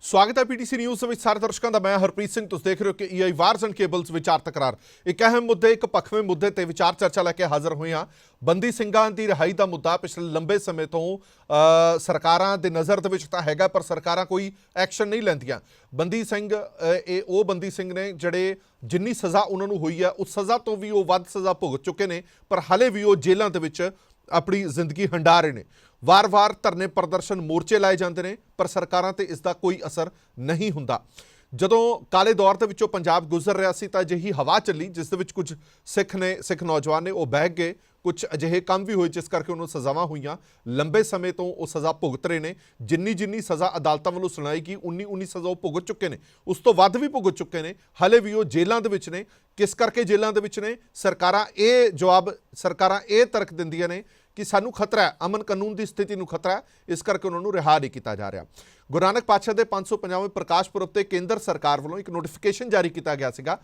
स्वागत है PTC news ਵਿੱਚ ਸਾਰੇ ਦਰਸ਼ਕਾਂ ਦਾ। ਮੈਂ ਹਰਪ੍ਰੀਤ ਸਿੰਘ। ਤੁਸੀਂ ਦੇਖ ਰਹੇ ਹੋ ਕਿ ਈਆਈ ਵਾਰਸ ਐਂਡ ਕੇਬਲਸ ਵਿਚਾਰ ਤਕਰਾਰ ਇੱਕ ਅਹਿਮ ਮੁੱਦੇ ਇੱਕ ਪੱਖਵੇਂ ਮੁੱਦੇ ਤੇ ਵਿਚਾਰ ਚਰਚਾ ਲੈ ਕੇ ਹਾਜ਼ਰ ਹੋਏ ਹਾਂ। ਬੰਦੀ ਸਿੰਘਾਂ ਦੀ ਰਿਹਾਈ ਦਾ ਮੁੱਦਾ ਪਿਛਲੇ ਲੰਬੇ ਸਮੇਂ ਤੋਂ ਸਰਕਾਰਾਂ ਦੇ ਨਜ਼ਰ ਦੇ ਵਿੱਚ ਤਾਂ ਹੈਗਾ, ਪਰ ਸਰਕਾਰਾਂ ਕੋਈ ਐਕਸ਼ਨ ਨਹੀਂ ਲੈਂਦੀਆਂ। ਬੰਦੀ ਸਿੰਘ ਇਹ ਉਹ ਬੰਦੀ ਸਿੰਘ ਨੇ ਜਿਹੜੇ ਜਿੰਨੀ ਸਜ਼ਾ ਉਹਨਾਂ ਨੂੰ ਹੋਈ ਹੈ ਉਸ ਸਜ਼ਾ ਤੋਂ ਵੀ ਉਹ ਵੱਧ ਸਜ਼ਾ ਭੁਗਤ ਚੁੱਕੇ ਨੇ, ਪਰ ਹਾਲੇ ਵੀ ਉਹ ਜੇਲ੍ਹਾਂ ਦੇ ਵਿੱਚ ਆਪਣੀ ਜ਼ਿੰਦਗੀ ਹੰਡਾ ਰਹੇ ਨੇ। ਵਾਰ-ਵਾਰ ਧਰਨੇ ਪ੍ਰਦਰਸ਼ਨ ਮੋਰਚੇ ਲਾਏ ਜਾਂਦੇ ਨੇ, ਪਰ ਸਰਕਾਰਾਂ ਤੇ ਇਸ ਦਾ ਕੋਈ ਅਸਰ ਨਹੀਂ ਹੁੰਦਾ। ਜਦੋਂ ਕਾਲੇ ਦੌਰ ਦੇ ਵਿੱਚੋਂ ਪੰਜਾਬ ਗੁਜ਼ਰ ਰਿਹਾ ਸੀ ਤਾਂ ਅਜਿਹੀ ਹਵਾ ਚੱਲੀ ਜਿਸ ਦੇ ਵਿੱਚ ਕੁਝ ਸਿੱਖ ਨੌਜਵਾਨ ਨੇ ਉਹ ਬਹਿ ਗਏ, ਕੁਝ ਅਜਿਹੇ ਕੰਮ ਵੀ ਹੋਏ ਜਿਸ ਕਰਕੇ ਉਹਨਾਂ ਨੂੰ ਸਜ਼ਾਵਾਂ ਹੋਈਆਂ। ਲੰਬੇ ਸਮੇਂ ਤੋਂ ਉਹ ਸਜ਼ਾ ਭੁਗਤ ਰਹੇ ਨੇ। ਜਿੰਨੀ ਸਜ਼ਾ ਅਦਾਲਤਾਂ ਵੱਲੋਂ ਸੁਣਾਈ ਗਈ ਉਨੀ ਸਜ਼ਾ ਉਹ ਭੁਗਤ ਚੁੱਕੇ ਨੇ, ਉਸ ਤੋਂ ਵੱਧ ਵੀ ਭੁਗਤ ਚੁੱਕੇ ਨੇ। ਹਾਲੇ ਵੀ ਉਹ ਜੇਲ੍ਹਾਂ ਦੇ ਵਿੱਚ ਨੇ। ਕਿਸ ਕਰਕੇ ਜੇਲ੍ਹਾਂ ਦੇ ਵਿੱਚ ਨੇ? ਸਰਕਾਰਾਂ ਇਹ ਤਰਕ ਦਿੰਦੀਆਂ ਨੇ ਕਿ ਸਾਨੂੰ ਖਤਰਾ ਹੈ, ਅਮਨ ਕਾਨੂੰਨ ਦੀ ਸਥਿਤੀ ਨੂੰ ਖਤਰਾ ਹੈ, ਇਸ ਕਰਕੇ ਉਹਨਾਂ ਨੂੰ ਰਿਹਾ ਨਹੀਂ ਕੀਤਾ ਜਾ ਰਿਹਾ। ਗੁਰੂ ਨਾਨਕ ਪਾਤਸ਼ਾਹ ਦੇ 550ਵੇਂ ਪ੍ਰਕਾਸ਼ ਪੁਰਬ ਤੇ ਕੇਂਦਰ ਸਰਕਾਰ ਵੱਲੋਂ ਇੱਕ ਨੋਟੀਫਿਕੇਸ਼ਨ ਜਾਰੀ ਕੀਤਾ ਗਿਆ ਸੀਗਾ।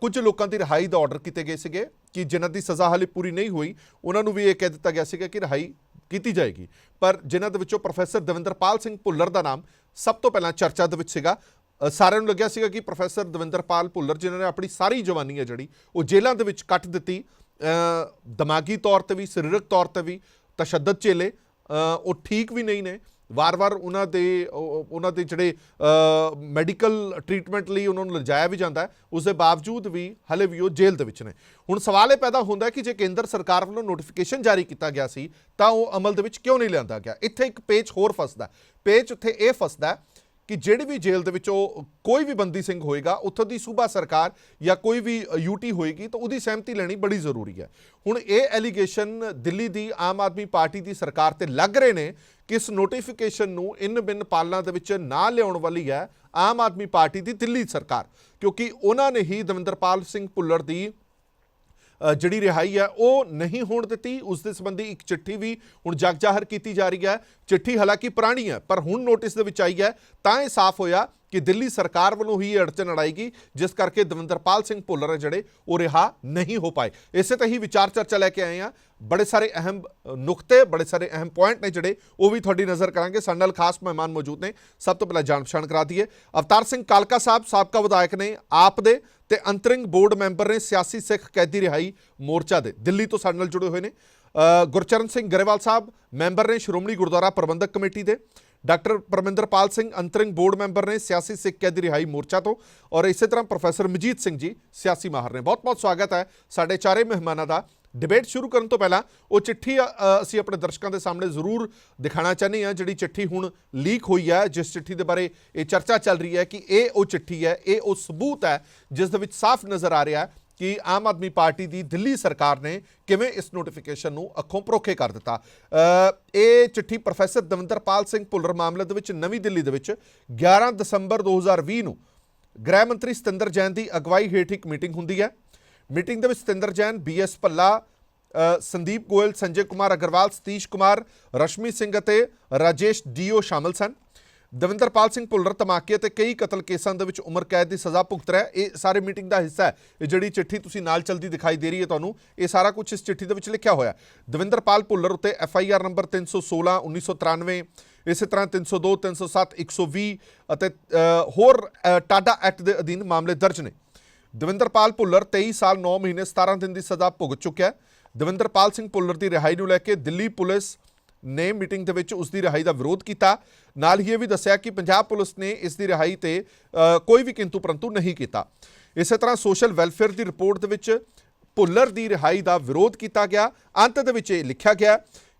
ਕੁਝ ਲੋਕਾਂ ਦੀ ਰਿਹਾਈ ਦਾ ਆਰਡਰ ਕੀਤੇ ਗਏ ਸੀਗੇ ਕਿ ਜਿਨ੍ਹਾਂ ਦੀ ਸਜ਼ਾ ਹਾਲੇ ਪੂਰੀ ਨਹੀਂ ਹੋਈ ਉਹਨਾਂ ਨੂੰ ਵੀ ਇਹ ਕਹਿ ਦਿੱਤਾ ਗਿਆ ਸੀਗਾ ਕਿ ਰਿਹਾਈ ਕੀਤੀ ਜਾਏਗੀ। ਪਰ ਜਿਨ੍ਹਾਂ ਦੇ ਵਿੱਚੋਂ ਪ੍ਰੋਫੈਸਰ ਦਵਿੰਦਰਪਾਲ ਸਿੰਘ ਭੁੱਲਰ ਦਾ ਨਾਮ ਸਭ ਤੋਂ ਪਹਿਲਾਂ ਚਰਚਾ ਦੇ ਵਿੱਚ ਸੀਗਾ। ਸਾਰਿਆਂ ਨੂੰ ਲੱਗਿਆ ਸੀਗਾ ਕਿ ਪ੍ਰੋਫੈਸਰ ਦਵਿੰਦਰਪਾਲ ਭੁੱਲਰ ਜਿਨ੍ਹਾਂ ਨੇ ਆਪਣੀ ਸਾਰੀ ਜਵਾਨੀ ਹੈ ਜਿਹੜੀ ਉਹ ਜੇਲ੍ਹਾਂ ਦੇ ਵਿੱਚ ਕੱਟ ਦਿੱਤੀ, ਦਿਮਾਗੀ ਤੌਰ 'ਤੇ ਵੀ ਸਰੀਰਕ ਤੌਰ 'ਤੇ ਵੀ ਤਸ਼ੱਦਦ ਝੇਲੇ, ਉਹ ਠੀਕ ਵੀ ਨਹੀਂ ਨੇ। ਵਾਰ-ਵਾਰ ਉਹਨਾਂ ਦੇ ਜਿਹੜੇ ਮੈਡੀਕਲ ਟਰੀਟਮੈਂਟ ਲਈ ਉਹਨਾਂ ਨੂੰ ਲਿਜਾਇਆ ਵੀ ਜਾਂਦਾ ਹੈ, ਉਸ ਦੇ ਬਾਵਜੂਦ ਵੀ ਹਲੇ ਵੀ ਉਹ ਜੇਲ੍ਹ ਦੇ ਵਿੱਚ ਨੇ। ਹੁਣ ਸਵਾਲ ਇਹ ਪੈਦਾ ਹੁੰਦਾ ਕਿ ਜੇ ਕੇਂਦਰ ਸਰਕਾਰ ਵੱਲੋਂ ਨੋਟੀਫਿਕੇਸ਼ਨ ਜਾਰੀ ਕੀਤਾ ਗਿਆ ਸੀ ਤਾਂ ਉਹ ਅਮਲ ਦੇ ਵਿੱਚ ਕਿਉਂ ਨਹੀਂ ਲਿਆਂਦਾ ਗਿਆ? ਇੱਥੇ ਇੱਕ ਪੇਚ ਹੋਰ ਫਸਦਾ। ਪੇਚ ਉੱਥੇ ਇਹ ਫਸਦਾ ਕਿ ਜਿਹੜੀ ਵੀ ਜੇਲ੍ਹ ਦੇ ਵਿੱਚੋਂ ਕੋਈ ਵੀ ਬੰਦੀ ਸਿੰਘ ਹੋਏਗਾ, ਉੱਥੋਂ ਦੀ ਸੂਬਾ ਸਰਕਾਰ ਜਾਂ ਕੋਈ ਵੀ ਯੂਟੀ ਹੋਏਗੀ ਤਾਂ ਉਹਦੀ ਸਹਿਮਤੀ ਲੈਣੀ ਬੜੀ ਜ਼ਰੂਰੀ ਹੈ। ਹੁਣ ਇਹ ਐਲੀਗੇਸ਼ਨ ਦਿੱਲੀ ਦੀ ਆਮ ਆਦਮੀ ਪਾਰਟੀ ਦੀ ਸਰਕਾਰ ਤੇ ਲੱਗ ਰਹੇ ਨੇ ਕਿ ਇਸ ਨੋਟੀਫਿਕੇਸ਼ਨ ਨੂੰ ਇਨ ਬਿਨ ਪਾਲਣਾ ਦੇ ਵਿੱਚ ਨਾ ਲਿਆਉਣ ਵਾਲੀ ਹੈ ਆਮ ਆਦਮੀ ਪਾਰਟੀ ਦੀ ਦਿੱਲੀ ਸਰਕਾਰ, ਕਿਉਂਕਿ ਉਹਨਾਂ ਨੇ ਹੀ ਦਵਿੰਦਰਪਾਲ ਸਿੰਘ ਭੁੱਲਰ ਦੀ ਜਿਹੜੀ ਰਿਹਾਈ ਹੈ ਉਹ ਨਹੀਂ ਹੋਣ ਦਿੱਤੀ। ਉਸ ਦੇ ਸੰਬੰਧੀ ਇੱਕ ਚਿੱਠੀ ਵੀ ਹੁਣ ਜਗ ਜ਼ਾਹਰ ਕੀਤੀ ਜਾ ਰਹੀ ਹੈ। ਚਿੱਠੀ ਹਾਲਾਂਕਿ ਪੁਰਾਣੀ ਹੈ, ਪਰ ਹੁਣ ਨੋਟਿਸ ਦੇ ਵਿੱਚ ਆਈ ਹੈ ਤਾਂ ਇਹ ਸਾਫ਼ ਹੋਇਆ ਕਿ ਦਿੱਲੀ ਸਰਕਾਰ ਵੱਲੋਂ ਹੀ ਅੜਚਨ ਅੜਾਏਗੀ, ਜਿਸ ਕਰਕੇ ਦਵਿੰਦਰਪਾਲ ਸਿੰਘ ਭੁੱਲਰ ਜਿਹੜੇ ਉਹ ਰਿਹਾ ਨਹੀਂ ਹੋ ਪਾਏ। ਇਸੇ ਤੇ ਹੀ ਵਿਚਾਰ ਚਰਚਾ ਲੈ ਕੇ ਆਏ ਹਾਂ। ਬੜੇ ਸਾਰੇ ਅਹਿਮ ਨੁਕਤੇ, ਬੜੇ ਸਾਰੇ ਅਹਿਮ ਪੁਆਇੰਟ ਨੇ ਜਿਹੜੇ ਉਹ ਵੀ ਤੁਹਾਡੀ ਨਜ਼ਰ ਕਰਾਂਗੇ। ਸਾਡੇ ਨਾਲ ਖਾਸ ਮਹਿਮਾਨ ਮੌਜੂਦ ਨੇ। ਸਭ ਤੋਂ ਪਹਿਲਾਂ ਜਾਣ ਪਛਾਣ ਕਰਾ ਦਈਏ। ਅਵਤਾਰ ਸਿੰਘ ਕਾਲਕਾ ਸਾਹਿਬ ਸਾਬਕਾ ਵਿਧਾਇਕ ਨੇ ਆਪ ਦੇ ਤੇ ਅੰਤਰਿੰਗ ਬੋਰਡ ਮੈਂਬਰ ਨੇ ਸਿਆਸੀ ਸਿੱਖ ਕੈਦੀ ਰਿਹਾਈ ਮੋਰਚਾ ਦੇ, ਦਿੱਲੀ ਤੋਂ ਸਾਡੇ ਨਾਲ ਜੁੜੇ ਹੋਏ ਨੇ। ਗੁਰਚਰਨ ਸਿੰਘ ਗਰੇਵਾਲ ਸਾਹਿਬ ਮੈਂਬਰ ਨੇ ਸ਼੍ਰੋਮਣੀ ਗੁਰਦੁਆਰਾ ਪ੍ਰਬੰਧਕ ਕਮੇਟੀ ਦੇ। ਡਾਕਟਰ ਪਰਮਿੰਦਰਪਾਲ ਸਿੰਘ ਅੰਤਰਿੰਗ ਬੋਰਡ ਮੈਂਬਰ ਨੇ ਸਿਆਸੀ ਸਿੱਖ ਕੈਦੀ ਰਿਹਾਈ ਮੋਰਚਾ ਤੋਂ। ਔਰ ਇਸੇ ਤਰ੍ਹਾਂ ਪ੍ਰੋਫੈਸਰ ਮਜੀਦ ਸਿੰਘ ਜੀ ਸਿਆਸੀ ਮਾਹਰ ਨੇ। ਬਹੁਤ ਸਵਾਗਤ ਹੈ ਸਾਡੇ ਚਾਰੇ ਮਹਿਮਾਨਾਂ ਦਾ। ਡਿਬੇਟ ਸ਼ੁਰੂ ਕਰਨ ਤੋਂ ਪਹਿਲਾਂ ਉਹ ਚਿੱਠੀ ਅਸੀਂ ਆਪਣੇ ਦਰਸ਼ਕਾਂ ਦੇ ਸਾਹਮਣੇ ਜ਼ਰੂਰ ਦਿਖਾਉਣਾ ਚਾਹੁੰਦੇ ਹਾਂ, ਜਿਹੜੀ ਚਿੱਠੀ ਹੁਣ ਲੀਕ ਹੋਈ ਹੈ, ਜਿਸ ਚਿੱਠੀ ਦੇ ਬਾਰੇ ਇਹ ਚਰਚਾ ਚੱਲ ਰਹੀ ਹੈ ਕਿ ਇਹ ਉਹ ਚਿੱਠੀ ਹੈ, ਇਹ ਉਹ ਸਬੂਤ ਹੈ ਜਿਸ ਦੇ ਵਿੱਚ ਸਾਫ਼ ਨਜ਼ਰ ਆ ਰਿਹਾ ਹੈ ਕਿ ਆਮ ਆਦਮੀ ਪਾਰਟੀ ਦੀ ਦਿੱਲੀ ਸਰਕਾਰ ਨੇ ਕਿਵੇਂ ਇਸ ਨੋਟੀਫਿਕੇਸ਼ਨ ਨੂੰ ਅੱਖੋਂ ਪਰੋਖੇ ਕਰ ਦਿੱਤਾ। ਇਹ ਚਿੱਠੀ ਪ੍ਰੋਫੈਸਰ ਦਵਿੰਦਰਪਾਲ ਸਿੰਘ ਭੁੱਲਰ ਮਾਮਲੇ ਦੇ ਵਿੱਚ ਨਵੀਂ ਦਿੱਲੀ ਦੇ ਵਿੱਚ 11 ਦਸੰਬਰ 2020 ਨੂੰ ਗ੍ਰਹਿ ਮੰਤਰੀ ਸਤਿੰਦਰ ਜੈਨ ਦੀ ਅਗਵਾਈ ਹੇਠ ਇੱਕ ਮੀਟਿੰਗ ਹੁੰਦੀ ਹੈ। ਮੀਟਿੰਗ ਦੇ ਵਿੱਚ ਸਤਿੰਦਰ ਜੈਨ, BS ਭੱਲਾ, ਸੰਦੀਪ ਗੋਇਲ, ਸੰਜੇ ਕੁਮਾਰ ਅਗਰਵਾਲ, ਸਤੀਸ਼ ਕੁਮਾਰ, ਰਸ਼ਮੀ ਸਿੰਘ ਅਤੇ ਰਾਜੇਸ਼ DO ਸ਼ਾਮਲ ਸਨ। ਦਵਿੰਦਰਪਾਲ ਸਿੰਘ ਭੁੱਲਰ ਧਮਾਕੇ ਅਤੇ ਕਈ ਕਤਲ ਕੇਸਾਂ ਦੇ ਵਿੱਚ ਉਮਰ ਕੈਦ ਦੀ ਸਜ਼ਾ ਭੁਗਤ ਰਿਹਾ। ਇਹ ਸਾਰੇ ਮੀਟਿੰਗ ਦਾ ਹਿੱਸਾ ਹੈ। ਇਹ ਜਿਹੜੀ ਚਿੱਠੀ ਤੁਸੀਂ ਨਾਲ ਚਲਦੀ ਦਿਖਾਈ ਦੇ ਰਹੀ ਹੈ ਤੁਹਾਨੂੰ, ਇਹ ਸਾਰਾ ਕੁਝ ਇਸ ਚਿੱਠੀ ਦੇ ਵਿੱਚ ਲਿਖਿਆ ਹੋਇਆ। ਦਵਿੰਦਰਪਾਲ ਭੁੱਲਰ ਉੱਤੇ FIR ਨੰਬਰ 316 1993, ਇਸੇ ਤਰ੍ਹਾਂ 302 307 120 ਅਤੇ ਹੋਰ ਟਾਡਾ ਐਕਟ ਦੇ ਅਧੀਨ ਮਾਮਲੇ ਦਰਜ ਨੇ। ਦਵਿੰਦਰਪਾਲ ਭੁੱਲਰ 23 ਸਾਲ 9 ਮਹੀਨੇ 17 ਦਿਨ ਦੀ ਸਜ਼ਾ ਭੁਗਤ ਚੁੱਕਿਆ। ਦਵਿੰਦਰਪਾਲ ਸਿੰਘ ਭੁੱਲਰ ਦੀ ਰਿਹਾਈ ਨੂੰ ਲੈ ਕੇ ਦਿੱਲੀ ਪੁਲਿਸ ਨੇ ਮੀਟਿੰਗ ਦੇ ਵਿੱਚ ਉਸ ਦੀ ਰਿਹਾਈ ਦਾ ਵਿਰੋਧ ਕੀਤਾ। ਨਾਲ ਹੀ ਇਹ ਵੀ ਦੱਸਿਆ ਕਿ ਪੰਜਾਬ ਪੁਲਿਸ ਨੇ ਇਸ ਦੀ ਰਿਹਾਈ ਤੇ ਕੋਈ ਵੀ ਕਿੰਤੂ ਪਰੰਤੂ ਨਹੀਂ ਕੀਤਾ। ਇਸੇ ਤਰ੍ਹਾਂ ਸੋਸ਼ਲ ਵੈਲਫੇਅਰ ਦੀ ਰਿਪੋਰਟ ਦੇ ਵਿੱਚ ਭੁੱਲਰ ਦੀ ਰਿਹਾਈ ਦਾ ਵਿਰੋਧ ਕੀਤਾ ਗਿਆ। ਅੰਤ ਦੇ ਵਿੱਚ ਇਹ ਲਿਖਿਆ ਗਿਆ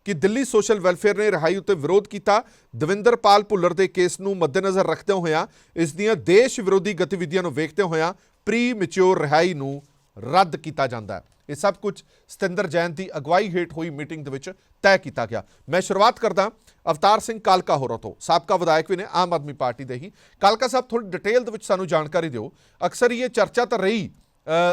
ਕਿ ਦਿੱਲੀ ਸੋਸ਼ਲ ਵੈਲਫੇਅਰ ਨੇ ਰਿਹਾਈ ਉੱਤੇ ਵਿਰੋਧ ਕੀਤਾ। ਦਵਿੰਦਰਪਾਲ ਭੁੱਲਰ ਦੇ ਕੇਸ ਨੂੰ ਮੱਦੇਨਜ਼ਰ ਰੱਖਦੇ ਹੋਇਆਂ ਇਸ ਦੀਆਂ ਦੇਸ਼ ਵਿਰੋਧੀ ਗਤੀਵਿਧੀਆਂ ਨੂੰ ਵੇਖਦੇ ਹੋਇਆਂ ਪ੍ਰੀ ਮੈਚੁਰ ਰਿਹਾਈ ਨੂੰ ਰੱਦ ਕੀਤਾ ਜਾਂਦਾ ਹੈ। ਇਹ ਸਭ ਕੁਝ ਸਤਿੰਦਰ ਜੈਨ ਦੀ ਅਗਵਾਈ ਹੇਠ ਹੋਈ ਮੀਟਿੰਗ ਦੇ ਵਿੱਚ ਤੈਅ ਕੀਤਾ ਗਿਆ। ਮੈਂ ਸ਼ੁਰੂਆਤ ਕਰਦਾ ਅਵਤਾਰ ਸਿੰਘ ਕਾਲਕਾ ਹੋਰਾਂ ਤੋਂ, ਸਾਬਕਾ ਵਿਧਾਇਕ ਵੀ ਨੇ ਆਮ ਆਦਮੀ ਪਾਰਟੀ ਦੇ ਹੀ। ਕਾਲਕਾ ਸਾਹਿਬ, ਥੋੜੀ ਡਿਟੇਲ ਦੇ ਵਿੱਚ ਸਾਨੂੰ ਜਾਣਕਾਰੀ ਦਿਓ। ਅਕਸਰ ਇਹ ਚਰਚਾ ਤਾਂ ਰਹੀ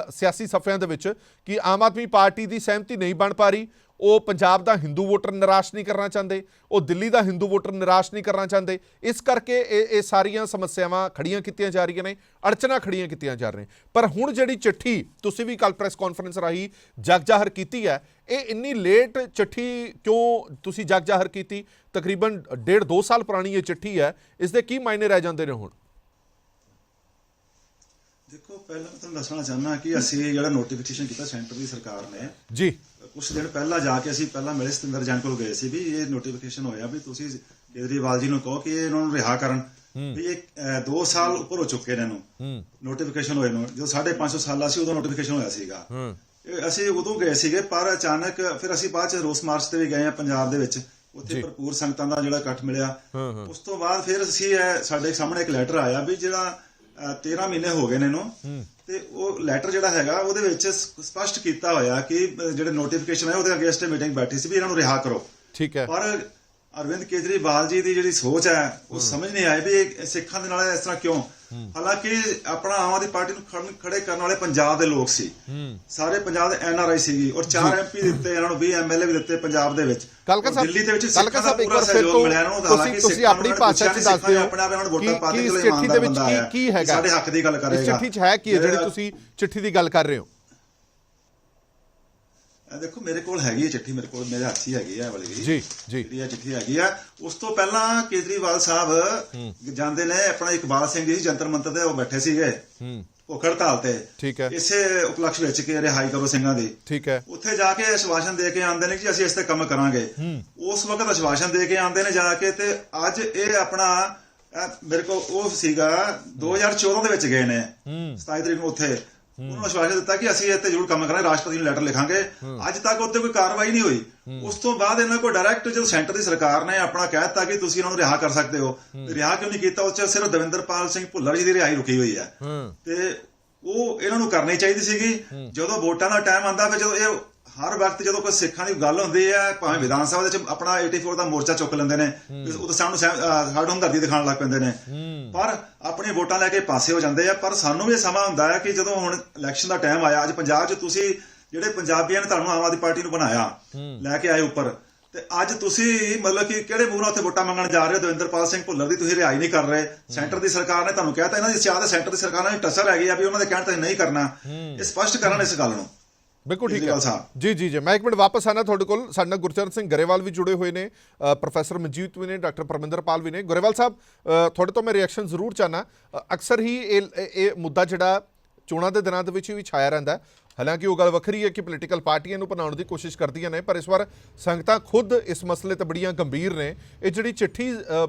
ਸਿਆਸੀ ਸਫ਼ਿਆਂ ਦੇ ਵਿੱਚ ਕਿ ਆਮ ਆਦਮੀ ਪਾਰਟੀ ਦੀ ਸਹਿਮਤੀ ਨਹੀਂ ਬਣ ਪਾ ਰਹੀ। ਉਹ ਪੰਜਾਬ ਦਾ ਹਿੰਦੂ ਵੋਟਰ ਨਿਰਾਸ਼ ਨਹੀਂ ਕਰਨਾ ਚਾਹੁੰਦੇ, ਉਹ ਦਿੱਲੀ ਦਾ ਹਿੰਦੂ ਵੋਟਰ ਨਿਰਾਸ਼ ਨਹੀਂ ਕਰਨਾ ਚਾਹੁੰਦੇ। ਇਸ ਕਰਕੇ ਇਹ ਸਾਰੀਆਂ ਸਮੱਸਿਆਵਾਂ ਖੜੀਆਂ ਕੀਤੀਆਂ ਜਾ ਰਹੀਆਂ ਨੇ, ਅੜਚਨਾਂ ਖੜੀਆਂ ਕੀਤੀਆਂ ਜਾ ਰਹੀਆਂ। ਪਰ ਹੁਣ ਜਿਹੜੀ ਚਿੱਠੀ ਤੁਸੀਂ ਵੀ ਕੱਲ੍ਹ ਪ੍ਰੈਸ ਕਾਨਫਰੰਸ ਰਾਹੀਂ ਜਗ ਜ਼ਾਹਰ ਕੀਤੀ ਹੈ, ਇਹ ਇੰਨੀ ਲੇਟ ਚਿੱਠੀ ਕਿਉਂ ਤੁਸੀਂ ਜਗ ਜ਼ਾਹਰ ਕੀਤੀ? ਤਕਰੀਬਨ 1.5-2 ਸਾਲ ਪੁਰਾਣੀ ਇਹ ਚਿੱਠੀ ਹੈ, ਇਸ ਦੇ ਕੀ ਮਾਇਨੇ ਰਹਿ ਜਾਂਦੇ ਨੇ ਹੁਣ? ਦੇਖੋ, ਪਹਿਲਾਂ ਮੈਂ ਤੁਹਾਨੂੰ ਦੱਸਣਾ ਚਾਹੁੰਦਾ ਕਿ ਅਸੀਂ ਜਿਹੜਾ ਨੋਟੀਫਿਕੇਸ਼ਨ ਕੀਤਾ ਸੈਂਟਰ ਦੀ ਸਰਕਾਰ ਨੇ ਜੀ, ਕੁਝ ਦਿਨ ਪਹਿਲਾਂ ਜਾ ਕੇ ਅਸੀਂ ਪਹਿਲਾਂ ਮਿਲੇ ਸਤਿੰਦਰ ਜੈਨ ਕੋਲ ਗਏ ਸੀ ਵੀ ਇਹ ਨੋਟੀਫਿਕੇਸ਼ਨ ਹੋਇਆ ਵੀ ਤੁਸੀਂ ਕੇਜਰੀਵਾਲ ਜੀ ਨੂੰ ਕਹੋ ਕਿ ਇਹਨਾਂ ਨੂੰ ਰਿਹਾ ਕਰਨ ਵੀ ਇਹ 2 ਸਾਲ ਉੱਪਰ ਹੋ ਚੁੱਕੇ ਨੇ ਇਹਨੂੰ ਨੋਟੀਫਿਕੇਸ਼ਨ ਹੋਏ ਨੂੰ। ਜਦੋਂ 550 ਸਾਲਾ ਸੀ ਉਦੋਂ ਨੋਟੀਫਿਕੇਸ਼ਨ ਹੋਇਆ ਸੀਗਾ। ਅਸੀਂ ਉਦੋਂ ਗਏ ਸੀਗੇ, ਪਰ ਅਚਾਨਕ ਫਿਰ ਅਸੀਂ ਬਾਅਦ ਚ ਰੋਸ ਮਾਰਚ ਤੇ ਵੀ ਗਏ ਆ ਪੰਜਾਬ ਦੇ ਵਿੱਚ, ਉੱਥੇ ਭਰਪੂਰ ਸੰਗਤਾਂ ਦਾ ਜਿਹੜਾ ਇਕੱਠ ਮਿਲਿਆ। ਉਸ ਤੋਂ ਬਾਅਦ ਫਿਰ ਅਸੀਂ ਸਾਡੇ ਸਾਹਮਣੇ ਇੱਕ ਲੈਟਰ ਆਇਆ ਵੀ ਜਿਹੜਾ 13 ਮਹੀਨੇ ਹੋ ਗਏ ਨੇ ਇਹਨੂੰ, ਤੇ ਉਹ ਲੈਟਰ ਜਿਹੜਾ ਹੈਗਾ ਉਹਦੇ ਵਿੱਚ ਸਪਸ਼ਟ ਕੀਤਾ ਹੋਇਆ ਕਿ ਜਿਹੜੇ ਨੋਟੀਫਿਕੇਸ਼ਨ ਹੈ ਉਹਦੇ ਅਗੇਂਸਟ ਮੀਟਿੰਗ ਬੈਠੀ ਸੀ ਵੀ ਇਹਨਾਂ ਨੂੰ ਰਿਹਾ ਕਰੋ। ਠੀਕ ਹੈ, ਪਰ ਅਰਵਿੰਦ ਕੇਜਰੀਵਾਲ ਜੀ ਦੀ ਜਿਹੜੀ ਸੋਚ ਹੈ ਉਹ ਸਮਝ ਨਹੀਂ ਆਈ ਵੀ ਸਿੱਖਾਂ ਦੇ ਨਾਲ ਇਸ ਤਰ੍ਹਾਂ ਕਿਉਂ। ਹਾਲਾਂਕਿ ਆਪਣਾ ਆਮ ਆਦਮੀ ਪਾਰਟੀ ਨੂੰ ਖੜੇ ਕਰਨ ਵਾਲੇ ਪੰਜਾਬ ਦੇ ਲੋਕ ਸੀ, ਸਾਰੇ ਪੰਜਾਬ ਦੇ NRI ਸੀਗੀ, ਔਰ 4 MP ਦਿੱਤੇ ਇਹਨਾਂ ਨੂੰ, 20 MLA ਵੀ ਦਿੱਤੇ ਪੰਜਾਬ ਦੇ ਵਿੱਚ। ਦਿੱਲੀ ਦੇ ਵਿੱਚ ਸਿੱਖਾਂ ਦਾ ਪੂਰਾ ਸਹਿਯੋਗ ਮਿਲਿਆ ਇਹਨਾਂ ਨੂੰ। ਹਾਲਾਂਕਿ ਤੁਸੀਂ ਆਪਣੀ ਭਾਸ਼ਾ ਚ ਦੱਸ ਦਿਓ ਆਪਣੇ ਆਪ ਇਹਨਾਂ ਨੂੰ ਵੋਟਾਂ ਪਾ ਕੇ ਇਸ ਚਿੱਠੀ ਦੇ ਵਿੱਚ ਕੀ ਹੈਗਾ, ਸਾਡੇ ਹੱਕ ਦੀ ਗੱਲ ਕਰੇਗਾ। ਇਸ ਚਿੱਠੀ 'ਚ ਹੈ ਕੀ ਹੈ ਜਿਹੜੀ ਤੁਸੀਂ ਚਿੱਠੀ ਦੀ ਗੱਲ ਕਰ ਰਹੇ ਹੋ? ਦੇਖੋ, ਮੇਰੇ ਕੋਲ ਹੈਗੀ ਹੈ ਚਿੱਠੀ, ਮੇਰੇ ਕੋਲ ਮੇਰੇ ਹੱਥ ਹੀ ਹੈਗੀ ਹੈ ਵਾਲੀ ਜੀ ਜੀ ਇਹ ਚਿੱਠੀ ਹੈਗੀ ਆ। ਉਸ ਤੋਂ ਪਹਿਲਾਂ ਕੇਜਰੀਵਾਲ ਸਾਹਿਬ ਜਾਂਦੇ ਨੇ, ਆਪਣਾ ਇਕਬਾਲ ਸਿੰਘ ਜੀ ਜੰਤਰ ਮੰਤਰ ਤੇ ਉਹ ਬੈਠੇ ਸੀਗੇ ਭੁੱਖ ਹੜਤਾਲ ਤੇ, ਠੀਕ ਹੈ, ਇਸੇ ਉਪਲਕਸ਼ ਵਿੱਚ ਕਿ ਰਿਹਾਈ ਕਰੋ ਸਿੰਘਾਂ ਦੀ, ਠੀਕ ਹੈ। ਉੱਥੇ ਜਾ ਕੇ ਆਸ਼ਵਾਸਨ ਦੇ ਕੇ ਆਉਂਦੇ ਨੇ ਕਿ ਅਸੀਂ ਇਸ ਤੇ ਕੰਮ ਕਰਾਂਗੇ। ਉਸ ਵਕਤ ਆਸ਼ਵਾਸਨ ਦੇ ਕੇ ਆਉਂਦੇ ਨੇ ਜਾ ਕੇ, ਤੇ ਅੱਜ ਇਹ ਆਪਣਾ ਮੇਰੇ ਕੋਲ ਉਹ ਸੀਗਾ 2014 ਦੇ ਵਿੱਚ ਗਏ ਨੇ 27 ਤਰੀਕ ਨੂੰ, ਉੱਥੇ ਉਹਨਾਂ ਨੂੰ ਆਸ਼ਵਾਸਨ ਦਿੱਤਾ ਕਿ ਅਸੀਂ ਇੱਥੇ ਜ਼ਰੂਰ ਕੰਮ ਕਰਾਂਗੇ, ਰਾਸ਼ਟਰਪਤੀ ਨੂੰ ਲੈਟਰ ਲਿਖਾਂਗੇ। ਅੱਜ ਤੱਕ ਉੱਤੇ ਕੋਈ ਕਾਰਵਾਈ ਨਹੀਂ ਹੋਈ। ਉਸ ਤੋਂ ਬਾਅਦ ਇਹਨਾਂ ਕੋਲ ਡਾਇਰੈਕਟ ਜਦੋਂ ਸੈਂਟਰ ਦੀ ਸਰਕਾਰ ਨੇ ਆਪਣਾ ਕਹਿ ਦਿੱਤਾ ਕਿ ਤੁਸੀਂ ਇਹਨਾਂ ਨੂੰ ਰਿਹਾ ਕਰ ਸਕਦੇ ਹੋ, ਰਿਹਾ ਕਿਉਂ ਨਹੀਂ ਕੀਤਾ? ਉਸ 'ਚ ਸਿਰਫ ਦਵਿੰਦਰਪਾਲ ਸਿੰਘ ਭੁੱਲਰ ਜੀ ਦੀ ਰਿਹਾਈ ਰੁਕੀ ਹੋਈ ਹੈ, ਤੇ ਉਹ ਇਹਨਾਂ ਨੂੰ ਕਰਨੀ ਚਾਹੀਦੀ ਸੀਗੀ। ਜਦੋਂ ਵੋਟਾਂ ਦਾ ਟਾਈਮ ਆਉਂਦਾ, ਫਿਰ ਜਦੋਂ ਇਹ ਹਰ ਵਕਤ ਜਦੋਂ ਕੋਈ ਸਿੱਖਾਂ ਦੀ ਗੱਲ ਹੁੰਦੀ ਹੈ, ਭਾਵੇਂ ਵਿਧਾਨ ਸਭਾ ਦੇ ਵਿੱਚ ਆਪਣਾ 84 ਦਾ ਮੋਰਚਾ ਚੁੱਕ ਲੈਂਦੇ ਨੇ, ਉਦੋਂ ਸਾਨੂੰ ਸਾਡ ਹਮਦਰਦੀ ਦਿਖਾਉਣ ਲੱਗ ਪੈਂਦੇ ਨੇ, ਪਰ ਆਪਣੀਆਂ ਵੋਟਾਂ ਲੈ ਕੇ ਪਾਸੇ ਹੋ ਜਾਂਦੇ ਆ। ਪਰ ਸਾਨੂੰ ਵੀ ਸਮਾਂ ਹੁੰਦਾ ਹੈ ਕਿ ਜਦੋਂ ਹੁਣ ਇਲੈਕਸ਼ਨ ਦਾ ਟਾਈਮ ਆਇਆ, ਅੱਜ ਪੰਜਾਬ 'ਚ ਤੁਸੀਂ ਜਿਹੜੇ ਪੰਜਾਬੀਆਂ ਨੇ ਤੁਹਾਨੂੰ ਆਮ ਆਦਮੀ ਪਾਰਟੀ ਨੂੰ ਬਣਾਇਆ, ਲੈ ਕੇ ਆਏ ਉੱਪਰ, ਤੇ ਅੱਜ ਤੁਸੀਂ ਮਤਲਬ ਕਿ ਕਿਹੜੇ ਮੂੰਹ ਨਾਲ ਉੱਥੇ ਵੋਟਾਂ ਮੰਗਣ ਜਾ ਰਹੇ ਹੋ? ਦਵਿੰਦਰਪਾਲ ਸਿੰਘ ਭੁੱਲਰ ਦੀ ਤੁਸੀਂ ਰਿਹਾਈ ਨਹੀਂ ਕਰ ਰਹੇ। ਸੈਂਟਰ ਦੀ ਸਰਕਾਰ ਨੇ ਤੁਹਾਨੂੰ ਕਹਿਤਾ, ਇਹਨਾਂ ਦੀ ਸਿਆਸਤ ਦੇ ਸੈਂਟਰ ਦੀ ਸਰਕਾਰਾਂ ਦੀ ਟੱਸਰ ਹੈਗੀ ਆ ਵੀ ਉਹਨਾਂ ਦੇ ਕਹਿਣ ਤੇ ਨਹੀਂ ਕਰਨਾ। ਇਹ ਸਪਸ਼ਟ ਕਰਨ ਇਸ ਗੱਲ ਨੂੰ। ਬਿਲਕੁਲ ਠੀਕ ਹੈ ਜੀ ਜੀ ਜੀ। ਮੈਂ ਇੱਕ ਮਿੰਟ ਵਾਪਸ ਆਣਾ ਤੁਹਾਡੇ ਕੋਲ। ਸਾਡੇ ਨਾਲ ਗੁਰਚਰਨ ਸਿੰਘ ਗਰੇਵਾਲ ਵੀ ਜੁੜੇ ਹੋਏ ਨੇ, ਪ੍ਰੋਫੈਸਰ ਮਨਜੀਤ ਵੀ ਨੇ, ਡਾਕਟਰ ਪਰਮਿੰਦਰਪਾਲ ਵੀ ਨੇ। ਗਰੇਵਾਲ ਸਾਹਿਬ, ਤੁਹਾਡੇ ਤੋਂ ਮੈਂ ਰਿਐਕਸ਼ਨ ਜ਼ਰੂਰ ਚਾਹਨਾ। ਅਕਸਰ ਹੀ ਇਹ ਮੁੱਦਾ ਜਿਹੜਾ ਚੋਣਾਂ ਦੇ ਦਿਨਾਂ ਦੇ ਵਿੱਚ ਵੀ ਛਾਇਆ ਰਹਿੰਦਾ। ਹਾਲਾਂਕਿ ਉਹ ਗੱਲ ਵੱਖਰੀ ਹੈ ਕਿ ਪੋਲੀਟੀਕਲ ਪਾਰਟੀਆਂ ਨੂੰ ਬਣਾਉਣ ਦੀ ਕੋਸ਼ਿਸ਼ ਕਰਦੀਆਂ ਨੇ, ਪਰ ਇਸ ਵਾਰ ਸੰਗਤਾਂ ਖੁਦ ਇਸ ਮਸਲੇ ਤੇ ਬੜੀਆਂ ਗੰਭੀਰ ਨੇ। ਇਹ ਜਿਹੜੀ ਚਿੱਠੀ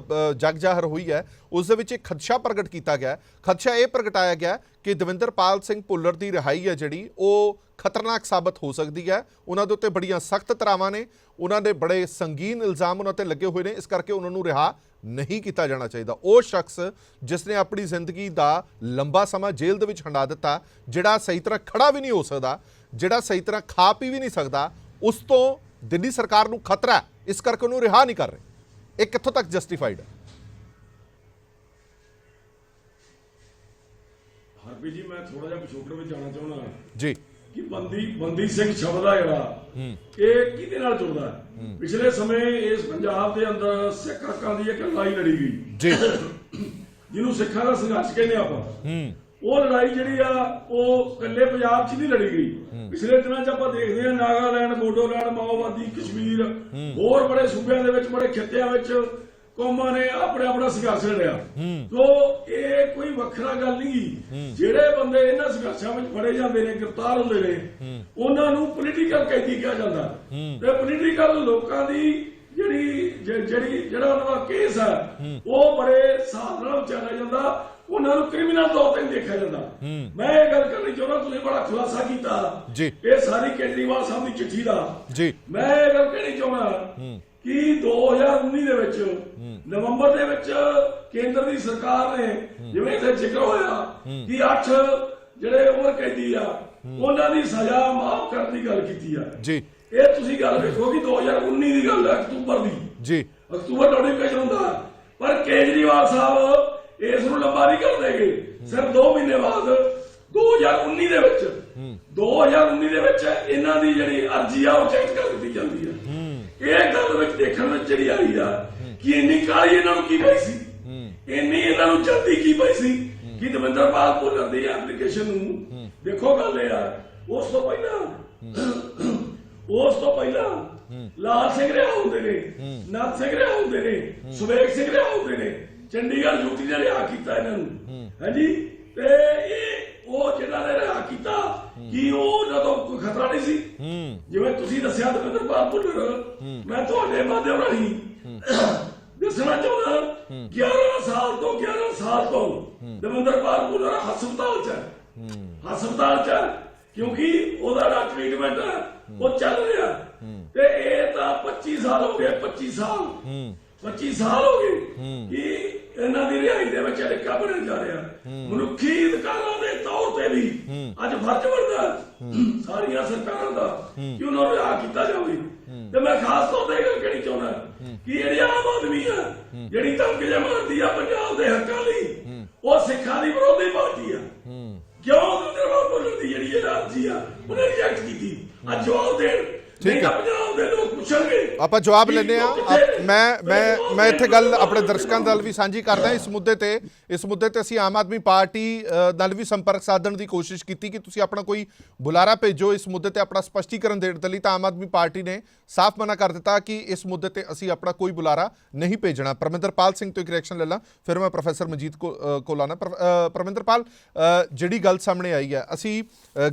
ਜਗ ਜ਼ਾਹਰ ਹੋਈ ਹੈ, ਉਸ ਦੇ ਵਿੱਚ ਇੱਕ ਖਦਸ਼ਾ ਪ੍ਰਗਟ ਕੀਤਾ ਗਿਆ। ਖਦਸ਼ਾ ਇਹ ਪ੍ਰਗਟਾਇਆ ਗਿਆ ਕਿ ਦਵਿੰਦਰਪਾਲ ਸਿੰਘ ਭੁੱਲਰ ਦੀ ਰਿਹਾਈ ਹੈ ਜਿਹੜੀ ਉਹ ਖਤਰਨਾਕ ਸਾਬਤ ਹੋ ਸਕਦੀ ਹੈ। ਉਹਨਾਂ ਦੇ ਉੱਤੇ ਬੜੀਆਂ ਸਖਤ ਧਾਰਾਵਾਂ ਨੇ, ਉਹਨਾਂ ਦੇ ਬੜੇ ਸੰਗੀਨ ਇਲਜ਼ਾਮ ਉਹਨਾਂ ਤੇ ਲੱਗੇ ਹੋਏ ਨੇ, ਇਸ ਕਰਕੇ ਉਹਨਾਂ ਨੂੰ ਰਿਹਾ ਨਹੀਂ ਕੀਤਾ ਜਾਣਾ ਚਾਹੀਦਾ। ਉਹ ਸ਼ਖਸ ਜਿਸ ਨੇ ਆਪਣੀ ਜ਼ਿੰਦਗੀ ਦਾ ਲੰਬਾ ਸਮਾਂ ਜੇਲ੍ਹ ਦੇ ਵਿੱਚ ਹੰਡਾ ਦਿੱਤਾ, ਜਿਹੜਾ ਸਹੀ ਤਰ੍ਹਾਂ ਖੜਾ ਵੀ ਨਹੀਂ ਹੋ ਸਕਦਾ, ਜਿਹੜਾ ਸਹੀ ਤਰ੍ਹਾਂ ਖਾ ਪੀ ਵੀ ਨਹੀਂ ਸਕਦਾ, ਉਸ ਤੋਂ ਦਿੱਲੀ ਸਰਕਾਰ ਨੂੰ ਖਤਰਾ ਹੈ, ਇਸ ਕਰਕੇ ਉਹਨੂੰ ਰਿਹਾ ਨਹੀਂ ਕਰ ਰਹੇ। ਇਹ ਕਿੱਥੋਂ ਤੱਕ ਜਸਟੀਫਾਈਡ ਹੈ? ਹਰਪ੍ਰੀਤ ਜੀ, ਮੈਂ ਥੋੜਾ ਜਿਹਾ ਪਿਛੋਕੜ ਵਿੱਚ ਜਾਣਾ ਚਾਹੁੰਦਾ ਜੀ ਕਿ ਬੰਦੀ ਸਿੰਘ ਸ਼ਬਦ ਆ ਜਿਹੜਾ ਇਹ ਕਿਹਦੇ ਨਾਲ ਜੁੜਦਾ ਹੈ? ਪਿਛਲੇ ਸਮੇਂ ਇਸ ਪੰਜਾਬ ਦੇ ਅੰਦਰ ਸਿੱਖ ਹੱਕਾਂ ਦੀ ਇੱਕ ਲੜਾਈ ਲੜੀ ਗਈ ਜੀ, ਜਿਹਨੂੰ ਸਿੱਖਾਂ ਦਾ ਸੰਘਰਸ਼ ਕਹਿੰਦੇ ਆਪਾਂ। ਉਹ ਲੜਾਈ ਜਿਹੜੀ ਆ ਉਹ ਇਕੱਲੇ ਪੰਜਾਬ 'ਚ ਨਹੀਂ ਲੜੀ ਗਈ। ਪਿਛਲੇ ਦਿਨਾਂ 'ਚ ਆਪਾਂ ਦੇਖਦੇ ਹਾਂ ਨਾਗਾਲੈਂਡ, ਬੋਡੋਲੈਂਡ, ਮਾਓਵਾਦੀ, ਕਸ਼ਮੀਰ, ਹੋਰ ਬੜੇ ਸੂਬਿਆਂ ਦੇ ਵਿੱਚ, ਬੜੇ ਖਿੱਤਿਆਂ ਵਿੱਚ ਕੌਮਾਂ ਨੇ ਆਪਣਾ ਸੰਘਰਸ਼ ਲੜਿਆ। ਤੋ ਇਹ ਕੋਈ ਵੱਖਰਾ ਗੱਲ ਨਹੀਂ। ਜਿਹੜੇ ਬੰਦੇ ਇਹਨਾਂ ਸੰਘਰਸ਼ਾਂ ਵਿੱਚ ਫੜੇ ਜਾਂਦੇ ਨੇ, ਗ੍ਰਿਫਤਾਰ ਹੁੰਦੇ ਨੇ, ਉਹਨਾਂ ਨੂੰ ਪੋਲੀਟੀਕਲ ਕੈਦੀ ਕਿਹਾ ਜਾਂਦਾ। ਤੇ ਪੋਲੀਟੀਕਲ ਲੋਕਾਂ ਦੀ ਜਿਹੜਾ ਉਹਨਾਂ ਦਾ ਕੇਸ ਹੈ ਉਹ ਬੜੇ ਹਿਸਾਬ ਨਾਲ ਵਿਚਾਰਿਆ ਜਾਂਦਾ, ਉਹਨਾਂ ਨੂੰ ਕ੍ਰਿਮੀਨਲ ਤੌਰ ਤੇ ਦੇਖਿਆ ਜਾਂਦਾ। ਮੈਂ ਇਹ ਗੱਲ ਕਰਨੀ ਚਾਹੁੰਦਾ, ਤੁਸੀਂ ਬੜਾ ਖੁਲਾਸਾ ਕੀਤਾ ਇਹ ਸਾਰੀ ਕੇਜਰੀਵਾਲ ਸਾਹਿਬ ਦੀ ਚਿੱਠੀ ਦਾ। ਮੈਂ ਇਹ ਗੱਲ ਕਹਿਣੀ ਚਾਹੁੰਦਾ ਕਿ 2019 ਦੇ ਵਿੱਚ ਨਵੰਬਰ ਦੇ ਵਿੱਚ ਕੇਂਦਰ ਦੀ ਸਰਕਾਰ ਨੇ, ਜਿਵੇਂ ਇੱਥੇ ਜ਼ਿਕਰ ਹੋਇਆ ਕਿ 8 ਜਿਹੜੇ ਉਮਰ ਕੈਦੀ ਆ ਉਹਨਾਂ ਦੀ ਸਜ਼ਾ ਮਾਫ ਕਰਨ ਦੀ ਗੱਲ ਕੀਤੀ ਆ ਜੀ। ਇਹ ਤੁਸੀਂ ਗੱਲ ਵੇਖੋ ਕਿ 2019 ਦੀ ਗੱਲ ਹੈ, ਅਕਤੂਬਰ ਦੀ ਜੀ, ਅਕਤੂਬਰ ਨੋਟੀਫਿਕੇਸ਼ਨ ਹੁੰਦਾ, ਪਰ ਕੇਜਰੀਵਾਲ ਸਾਹਿਬ ਇਸ ਨੂੰ ਲੰਬਾ ਨਹੀਂ ਕਰ ਦੇਗੇ। ਸਿਰਫ 2 ਮਹੀਨੇ ਬਾਅਦ 2019 ਦੇ ਵਿੱਚ 2019 ਦੇ ਵਿੱਚ ਇਹਨਾਂ ਦੀ ਜਿਹੜੀ ਅਰਜ਼ੀ ਆ ਉਹ ਚੈੱਕ ਕਰ ਦਿੱਤੀ ਜਾਂਦੀ ਆ। ਇਹ ਗੱਲ ਵਿੱਚ ਦੇਖਣ ਵਿੱਚ ਜਿਹੜੀ ਆਈ ਆ ਕਿ ਇੰਨੀ ਕਾਲੀ ਇਹਨਾਂ ਨੂੰ ਕੀ ਪਈ ਸੀ, ਇੰਨੀ ਇਹਨਾਂ ਨੂੰ ਜਲਦੀ ਕੀ ਪਈ ਸੀ ਕਿ ਦਵਿੰਦਰਪਾਲ ਭੁੱਲਰ ਦੀ ਐਪਲੀਕੇਸ਼ਨ ਨੂੰ ਦੇਖੋ ਗੱਲ ਇਹ ਆ। ਉਸ ਤੋਂ ਪਹਿਲਾਂ ਲਾਲ ਸਿੰਘ ਰਿਹਾ ਹੁੰਦੇ ਨੇ, ਨੱਥ ਸਿੰਘ ਰਿਹਾ ਹੁੰਦੇ ਨੇ, ਸੁਵੇਗ ਸਿੰਘ ਰਿਹਾ ਹੁੰਦੇ ਨੇ, ਚੰਡੀਗੜ੍ਹ ਯੂਟੀ ਨੇ ਰਿਹਾ ਕੀਤਾ ਇਹਨਾਂ ਨੂੰ, ਹਾਂਜੀ। ਤੇ ਇਹ ਉਹ ਜਿਹਨਾਂ ਨੇ ਰਿਹਾ ਕੀਤਾ ਕਿ ਉਹ ਜਦੋਂ ਕੋਈ ਖਤਰਾ ਨਹੀਂ ਸੀ, ਜਿਵੇਂ ਤੁਸੀਂ ਦੱਸਿਆ ਦਵਿੰਦਰਪਾਲ ਭੁੱਲਰ, ਮੈਂ ਤੁਹਾਡੇ ਮਾਧਿਅਮ ਰਾਹੀਂ ਦੱਸਣਾ ਚਾਹੁੰਦਾ 11 ਸਾਲ ਤੋਂ ਦਵਿੰਦਰਪਾਲ ਭੁੱਲਰ ਹਸਪਤਾਲ ਚ ਕਿਉਂਕਿ ਉਹਦਾ ਟ੍ਰੀਟਮੈਂਟ ਉਹ ਚੱਲ ਰਿਹਾ। ਤੇ ਇਹ ਤਾਂ 25 ਸਾਲ ਹੋ ਗਏ, 25 ਸਾਲ ਹੋ ਗਏ ਕਿ ਇਹਨਾਂ ਦੀ ਰਿਹਾਈ ਦੇ ਵਿੱਚ ਅੜਿੱਕਾ ਬਣਿਆ ਜਾ ਰਿਹਾ। ਮਨੁੱਖੀ ਅਧਿਕਾਰਾਂ ਦੇ ਤੌਰ ਤੇ ਵੀ ਅੱਜ ਫਰਜ਼ ਬਣਦਾ ਸਾਰੀਆਂ ਸਰਕਾਰਾਂ ਦਾ ਕਿ ਉਹਨਾਂ ਨੂੰ ਰਿਹਾ ਕੀਤਾ ਜਾਵੇ। ਤੇ ਮੈਂ ਖਾਸ ਤੌਰ ਤੇ ਗੱਲ ਕਹਿਣੀ ਚਾਹੁੰਦਾ ਕਿ ਜਿਹੜੀ ਆਮ ਆਦਮੀ ਆ ਜਿਹੜੀ ਧਮਕੀ ਮਾਰਦੀ ਆ ਪੰਜਾਬ ਦੇ ਹੱਕਾਂ ਲਈ, ਉਹ ਸਿੱਖਾਂ ਦੀ ਵਿਰੋਧੀ ਪਾਰਟੀ ਆ। ਕਿਉਂ ਦਵਿੰਦਰਪਾਲ ਭੁੱਲਰ ਦੀ ਜਿਹੜੀ ਇਹ ਅਰਜ਼ੀ ਆ ਉਹਨੇ ਰਿਜੈਕਟ ਕੀਤੀ? ਅੱਜ ਜਵਾਬ ਦੇਣ। ਠੀਕ ਹੈ, ਪੰਜਾਬ ਦੇ ਲੋਕ ਪੁੱਛਣਗੇ, ਆਪਾਂ ਜਵਾਬ ਲੈਂਦੇ ਆ। ਮੈਂ ਇੱਥੇ ਗੱਲ ਆਪਣੇ ਦਰਸ਼ਕਾਂ ਨਾਲ ਵੀ ਸਾਂਝੀ ਕਰਦਾ। ਇਸ ਮੁੱਦੇ ਤੇ ਅਸੀਂ ਆਮ ਆਦਮੀ ਪਾਰਟੀ ਨਾਲ ਵੀ ਸੰਪਰਕ ਸਾਧਣ ਦੀ ਕੋਸ਼ਿਸ਼ ਕੀਤੀ ਕਿ ਤੁਸੀਂ ਆਪਣਾ ਕੋਈ ਬੁਲਾਰਾ ਭੇਜੋ ਇਸ ਮੁੱਦੇ ਤੇ ਆਪਣਾ ਸਪਸ਼ਟੀਕਰਨ ਦੇਣ ਦੇ ਲਈ, ਤਾਂ ਆਮ ਆਦਮੀ ਪਾਰਟੀ ਨੇ ਸਾਫ਼ ਮਨਾ ਕਰ ਦਿੱਤਾ ਕਿ ਇਸ ਮੁੱਦੇ ਤੇ ਅਸੀਂ ਆਪਣਾ ਕੋਈ ਬੁਲਾਰਾ ਨਹੀਂ ਭੇਜਣਾ। ਪਰਮਿੰਦਰਪਾਲ ਸਿੰਘ ਤੋਂ ਇੱਕ ਰਿਐਕਸ਼ਨ ਲੈ ਲਾਂ, ਫਿਰ ਮੈਂ ਪ੍ਰੋਫੈਸਰ ਮਨਜੀਤ ਕੋਲ ਆਉਣਾ। ਪਰਮਿੰਦਰਪਾਲ, ਜਿਹੜੀ ਗੱਲ ਸਾਹਮਣੇ ਆਈ ਹੈ, ਅਸੀਂ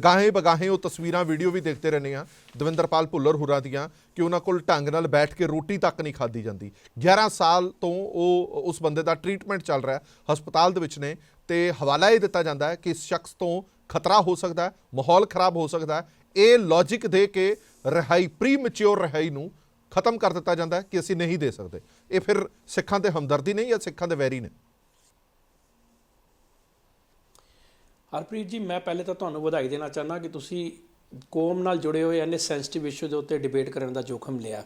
ਗਾਹੇ ਬਗਾਹੇ ਉਹ ਤਸਵੀਰਾਂ ਵੀਡੀਓ ਵੀ ਦੇਖਦੇ ਰਹਿੰਦੇ ਹਾਂ ਦਵਿੰਦਰਪਾਲ ਭੁੱਲਰ ਹੋਰਾਂ ਦੀਆਂ ਕਿ ਉਹਨਾਂ ਕੋਲ ਢੰਗ ਨਾਲ ਬੈਠ ਕੇ ਰੋਟੀ ਤੱਕ ਨਹੀਂ ਖਾਧੀ ਜਾਂਦੀ। 11 ਸਾਲ ਤੋਂ ਉਹ ਉਸ ਬੰਦੇ ਦਾ ਟ੍ਰੀਟਮੈਂਟ ਚੱਲ ਰਿਹਾ, ਹਸਪਤਾਲ ਦੇ ਵਿੱਚ ਨੇ, ਤੇ ਹਵਾਲਾ ਇਹ ਦਿੱਤਾ ਜਾਂਦਾ ਹੈ ਕਿ ਇਸ ਸ਼ਖਸ ਤੋਂ ਖਤਰਾ ਹੋ ਸਕਦਾ ਹੈ, ਮਾਹੌਲ ਖਰਾਬ ਹੋ ਸਕਦਾ ਹੈ। ਇਹ ਲੌਜਿਕ ਦੇ ਕੇ ਰਿਹਾਈ, ਪ੍ਰੀ ਮੈਚਿਓਰ ਰਿਹਾਈ ਨੂੰ ਖਤਮ ਕਰ ਦਿੱਤਾ ਜਾਂਦਾ ਹੈ ਕਿ ਅਸੀਂ ਨਹੀਂ ਦੇ ਸਕਦੇ। ਇਹ ਫਿਰ ਸਿੱਖਾਂ ਤੇ ਹਮਦਰਦੀ ਨਹੀਂ ਜਾਂ ਸਿੱਖਾਂ ਦੇ ਵੈਰੀ ਨੇ? ਹਰਪ੍ਰੀਤ ਜੀ, ਮੈਂ ਪਹਿਲੇ ਤਾਂ ਤੁਹਾਨੂੰ ਵਧਾਈ ਦੇਣਾ ਚਾਹੁੰਦਾ ਕਿ ਤੁਸੀਂ ਕੌਮ ਨਾਲ ਜੁੜੇ ਹੋਏ ਇੰਨੇ ਸੈਂਸਿਟਿਵ ਇਸ਼ੂ ਦੇ ਉੱਤੇ ਡਿਬੇਟ ਕਰਨ ਦਾ ਜੋਖਮ ਲਿਆ,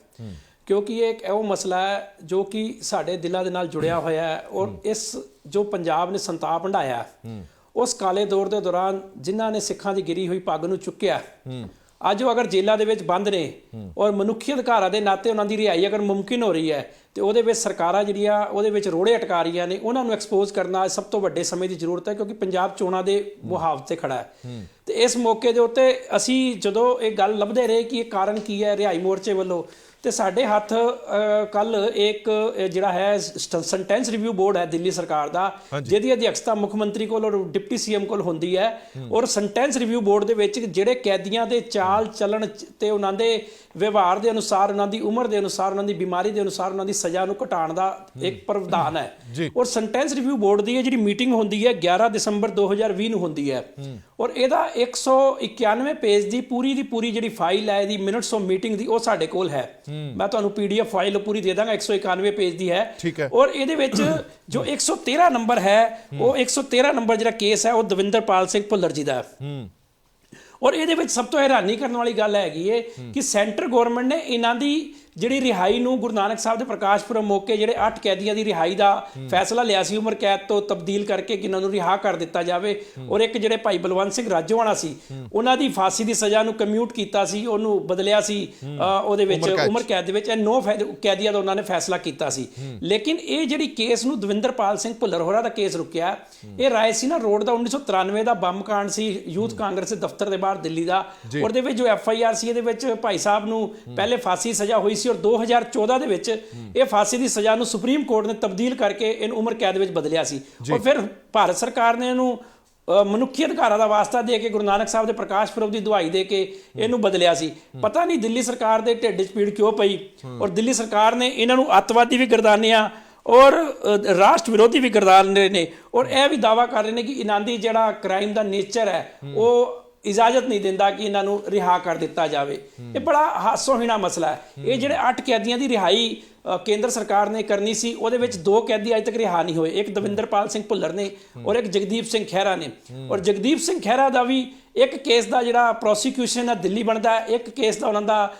ਕਿਉਂਕਿ ਇਹ ਇੱਕ ਇਹੋ ਮਸਲਾ ਹੈ ਜੋ ਕਿ ਸਾਡੇ ਦਿਲਾਂ ਦੇ ਨਾਲ ਜੁੜਿਆ ਹੋਇਆ ਹੈ। ਔਰ ਇਸ ਜੋ ਪੰਜਾਬ ਨੇ ਸੰਤਾਪ ਹੰਢਾਇਆ, ਉਸ ਕਾਲੇ ਦੌਰ ਦੇ ਦੌਰਾਨ ਜਿਨ੍ਹਾਂ ਨੇ ਸਿੱਖਾਂ ਦੀ ਗਿਰੀ ਹੋਈ ਪੱਗ ਨੂੰ ਚੁੱਕਿਆ, ਅੱਜ ਉਹ ਅਗਰ ਜੇਲ੍ਹਾਂ ਦੇ ਵਿੱਚ ਬੰਦ ਨੇ ਔਰ ਮਨੁੱਖੀ ਅਧਿਕਾਰਾਂ ਦੇ ਨਾਤੇ ਉਹਨਾਂ ਦੀ ਰਿਹਾਈ ਅਗਰ ਮੁਮਕਿਨ ਹੋ ਰਹੀ ਹੈ, ਤੇ ਉਹਦੇ ਵਿੱਚ ਸਰਕਾਰਾਂ ਜਿਹੜੀਆਂ ਉਹਦੇ ਵਿੱਚ ਰੋੜੇ ਅਟਕਾ ਰਹੀਆਂ ਨੇ, ਉਹਨਾਂ ਨੂੰ ਐਕਸਪੋਜ਼ ਕਰਨਾ ਸਭ ਤੋਂ ਵੱਡੇ ਸਮੇਂ ਦੀ ਜ਼ਰੂਰਤ ਹੈ, ਕਿਉਂਕਿ ਪੰਜਾਬ ਚੋਣਾਂ ਦੇ ਮੁਹਾਵ ਤੇ ਖੜਾ ਹੈ। ਤੇ ਇਸ ਮੌਕੇ ਦੇ ਉੱਤੇ ਅਸੀਂ ਜਦੋਂ ਇਹ ਗੱਲ ਲੱਭਦੇ ਰਹੇ ਕਿ ਇਹ ਕਾਰਨ ਕੀ ਹੈ ਰਿਹਾਈ ਮੋਰਚੇ ਵੱਲੋਂ, ਤੇ ਸਾਡੇ ਹੱਥ ਕੱਲ ਇੱਕ ਜਿਹੜਾ ਹੈ ਸੈਂਟੈਂਸ ਰਿਵਿਊ ਬੋਰਡ ਹੈ ਦਿੱਲੀ ਸਰਕਾਰ ਦਾ, ਜਿਹਦੀ ਅਧਿਕਸ਼ਤਾ ਮੁੱਖ ਮੰਤਰੀ ਕੋਲ ਔਰ ਡਿਪਟੀ ਸੀਐਮ ਕੋਲ ਹੁੰਦੀ ਹੈ। ਔਰ ਸੈਂਟੈਂਸ ਰਿਵਿਊ ਬੋਰਡ ਦੇ ਵਿੱਚ ਜਿਹੜੇ ਕੈਦੀਆਂ ਦੇ ਚਾਲ ਚੱਲਣ ਤੇ ਉਹਨਾਂ ਦੇ ਵਿਵਹਾਰ ਦੇ ਅਨੁਸਾਰ, ਉਹਨਾਂ ਦੀ ਉਮਰ ਦੇ ਅਨੁਸਾਰ, ਉਹਨਾਂ ਦੀ ਬਿਮਾਰੀ ਦੇ ਅਨੁਸਾਰ ਉਹਨਾਂ ਦੀ ਸਜ਼ਾ ਨੂੰ ਘਟਾਉਣ ਦਾ ਇੱਕ ਪ੍ਰਾਵਧਾਨ ਹੈ। ਔਰ ਸੈਂਟੈਂਸ ਰਿਵਿਊ ਬੋਰਡ ਦੀ ਜਿਹੜੀ ਮੀਟਿੰਗ ਹੁੰਦੀ ਹੈ 11 ਦਸੰਬਰ 2020 ਨੂੰ ਹੁੰਦੀ ਹੈ। ਔਰ ਇਹਦਾ 191 ਪੇਜ ਦੀ ਪੂਰੀ ਜਿਹੜੀ ਫਾਈਲ ਹੈ ਇਹਦੀ ਮਿੰਟਸ ਆਫ ਮੀਟਿੰਗ ਦੀ, ਉਹ ਸਾਡੇ ਕੋਲ ਹੈ। ਮੈਂ ਤੁਹਾਨੂੰ PDF ਫਾਈਲ ਪੂਰੀ ਦੇ ਦਾਂਗਾ, 191 ਪੇਜ ਦੀ ਹੈ। ਔਰ ਇਹਦੇ ਵਿੱਚ ਜੋ 113 ਨੰਬਰ ਹੈ, ਉਹ 113 ਨੰਬਰ ਜਿਹੜਾ ਕੇਸ ਹੈ ਉਹ ਦਵਿੰਦਰਪਾਲ ਸਿੰਘ ਭੁੱਲਰ ਜੀ ਦਾ ਹੈ। ਔਰ ਇਹਦੇ ਵਿੱਚ ਸਭ ਤੋਂ ਹੈਰਾਨੀ ਕਰਨ ਵਾਲੀ ਗੱਲ ਹੈਗੀ ਹੈ ਕਿ ਸੈਂਟਰ ਗਵਰਨਮੈਂਟ ਨੇ ਇਹਨਾਂ ਦੀ ਜਿਹੜੀ ਰਿਹਾਈ ਨੂੰ ਗੁਰੂ ਨਾਨਕ ਸਾਹਿਬ ਦੇ ਪ੍ਰਕਾਸ਼ ਪੁਰਬ ਮੌਕੇ ਜਿਹੜੇ 8 ਕੈਦੀਆਂ ਦੀ ਰਿਹਾਈ ਦਾ ਫੈਸਲਾ ਲਿਆ ਸੀ, ਉਮਰ ਕੈਦ ਤੋਂ ਤਬਦੀਲ ਕਰਕੇ ਕਿ ਇਹਨਾਂ ਨੂੰ ਰਿਹਾ ਕਰ ਦਿੱਤਾ ਜਾਵੇ। ਔਰ ਇੱਕ ਜਿਹੜੇ ਭਾਈ ਬਲਵੰਤ ਸਿੰਘ ਰਾਜੋਆਣਾ ਸੀ, ਉਹਨਾਂ ਦੀ ਫਾਂਸੀ ਦੀ ਸਜ਼ਾ ਨੂੰ ਕਮਿਊਟ ਕੀਤਾ ਸੀ, ਉਹਨੂੰ ਬਦਲਿਆ ਸੀ ਉਹਦੇ ਵਿੱਚ ਉਮਰ ਕੈਦ ਦੇ ਵਿੱਚ। ਇਹ 9 ਕੈਦੀਆਂ ਦਾ ਉਹਨਾਂ ਨੇ ਫੈਸਲਾ ਕੀਤਾ ਸੀ। ਲੇਕਿਨ ਇਹ ਜਿਹੜੀ ਕੇਸ ਨੂੰ ਦਵਿੰਦਰਪਾਲ ਸਿੰਘ ਭੁੱਲਰ ਹੋਰਾਂ ਦਾ ਕੇਸ ਰੁਕਿਆ, ਇਹ ਰਾਏਸੀਨਾ ਰੋਡ ਦਾ 1993 ਦਾ ਬੰਬ ਕਾਂਡ ਸੀ ਯੂਥ ਕਾਂਗਰਸ ਦੇ ਦਫ਼ਤਰ ਦੇ ਬਾਹਰ ਦਿੱਲੀ ਦਾ। ਉਹਦੇ ਵਿੱਚ ਜੋ FIR ਸੀ, ਇਹਦੇ ਵਿੱਚ ਭਾਈ ਸਾਹਿਬ ਨੂੰ ਪਹਿਲੇ ਫਾਂਸੀ ਸਜ਼ਾ ਹੋਈ ਸੀ ਔਰ 2014 ਦੇ ਵਿੱਚ ਇਹ ਫਾਂਸੀ ਦੀ ਸਜ਼ਾ ਨੂੰ ਸੁਪਰੀਮ ਕੋਰਟ ਨੇ ਤਬਦੀਲ ਕਰਕੇ ਇਹਨੂੰ ਉਮਰ ਕੈਦ ਵਿੱਚ ਬਦਲਿਆ ਸੀ। ਔਰ ਫਿਰ ਭਾਰਤ ਸਰਕਾਰ ਨੇ ਇਹਨੂੰ ਮਨੁੱਖੀ ਅਧਿਕਾਰਾਂ ਦਾ ਵਾਸਤਾ ਦੇ ਕੇ ਗੁਰੂ ਨਾਨਕ ਸਾਹਿਬ ਦੇ ਪ੍ਰਕਾਸ਼ ਪੁਰਬ ਦੀ ਦੁਹਾਈ ਦੇ ਕੇ ਇਹਨੂੰ ਬਦਲਿਆ ਸੀ। ਪਤਾ ਨਹੀਂ ਦਿੱਲੀ ਸਰਕਾਰ ਦੇ ਢਿੱਡ 'ਚ ਪੀੜ ਕਿਉਂ ਪਈ, ਔਰ ਦਿੱਲੀ ਸਰਕਾਰ ਨੇ ਇਹਨਾਂ ਨੂੰ ਅੱਤਵਾਦੀ ਵੀ ਗਰਦਾਨਿਆ ਔਰ ਰਾਸ਼ਟਰ ਵਿਰੋਧੀ ਵੀ ਗਰਦਾਨ ਰਹੇ ਨੇ। ਔਰ ਇਹ ਵੀ ਦਾਅਵਾ ਕਰ ਰਹੇ ਨੇ ਕਿ ਇਹਨਾਂ ਦੀ ਜਿਹੜਾ ਕ੍ਰਾਈਮ ਦਾ ਨੇਚਰ ਹੈ ਉਹ ਇਜਾਜ਼ਤ ਨਹੀਂ ਦਿੰਦਾ ਕਿ ਇਹਨਾਂ ਨੂੰ ਰਿਹਾ ਕਰ ਦਿੱਤਾ ਜਾਵੇ। ਇਹ ਬੜਾ ਹਾਸੋਹੀਣਾ ਮਸਲਾ ਹੈ। ਇਹ ਜਿਹੜੇ 8 ਕੈਦੀਆਂ ਦੀ ਰਿਹਾਈ ਕੇਂਦਰ ਸਰਕਾਰ ਨੇ ਕਰਨੀ ਸੀ, ਉਹਦੇ ਵਿੱਚ 2 ਕੈਦੀ ਅਜੇ ਤੱਕ ਰਿਹਾ ਨਹੀਂ ਹੋਏ, ਇੱਕ ਦਵਿੰਦਰਪਾਲ ਸਿੰਘ ਭੁੱਲਰ ਨੇ ਔਰ ਇੱਕ ਜਗਦੀਪ ਸਿੰਘ ਖਹਿਰਾ ਨੇ। ਔਰ ਜਗਦੀਪ ਸਿੰਘ ਖਹਿਰਾ ਦਾ ਵੀ ਇੱਕ ਕੇਸ ਦਾ ਜਿਹੜਾ ਪ੍ਰੋਸੀਕਿਊਸ਼ਨ ਹੈ ਦਿੱਲੀ ਬਣਦਾ, ਇੱਕ ਕੇਸ ਦਾ ਉਹਨਾਂ ਦਾ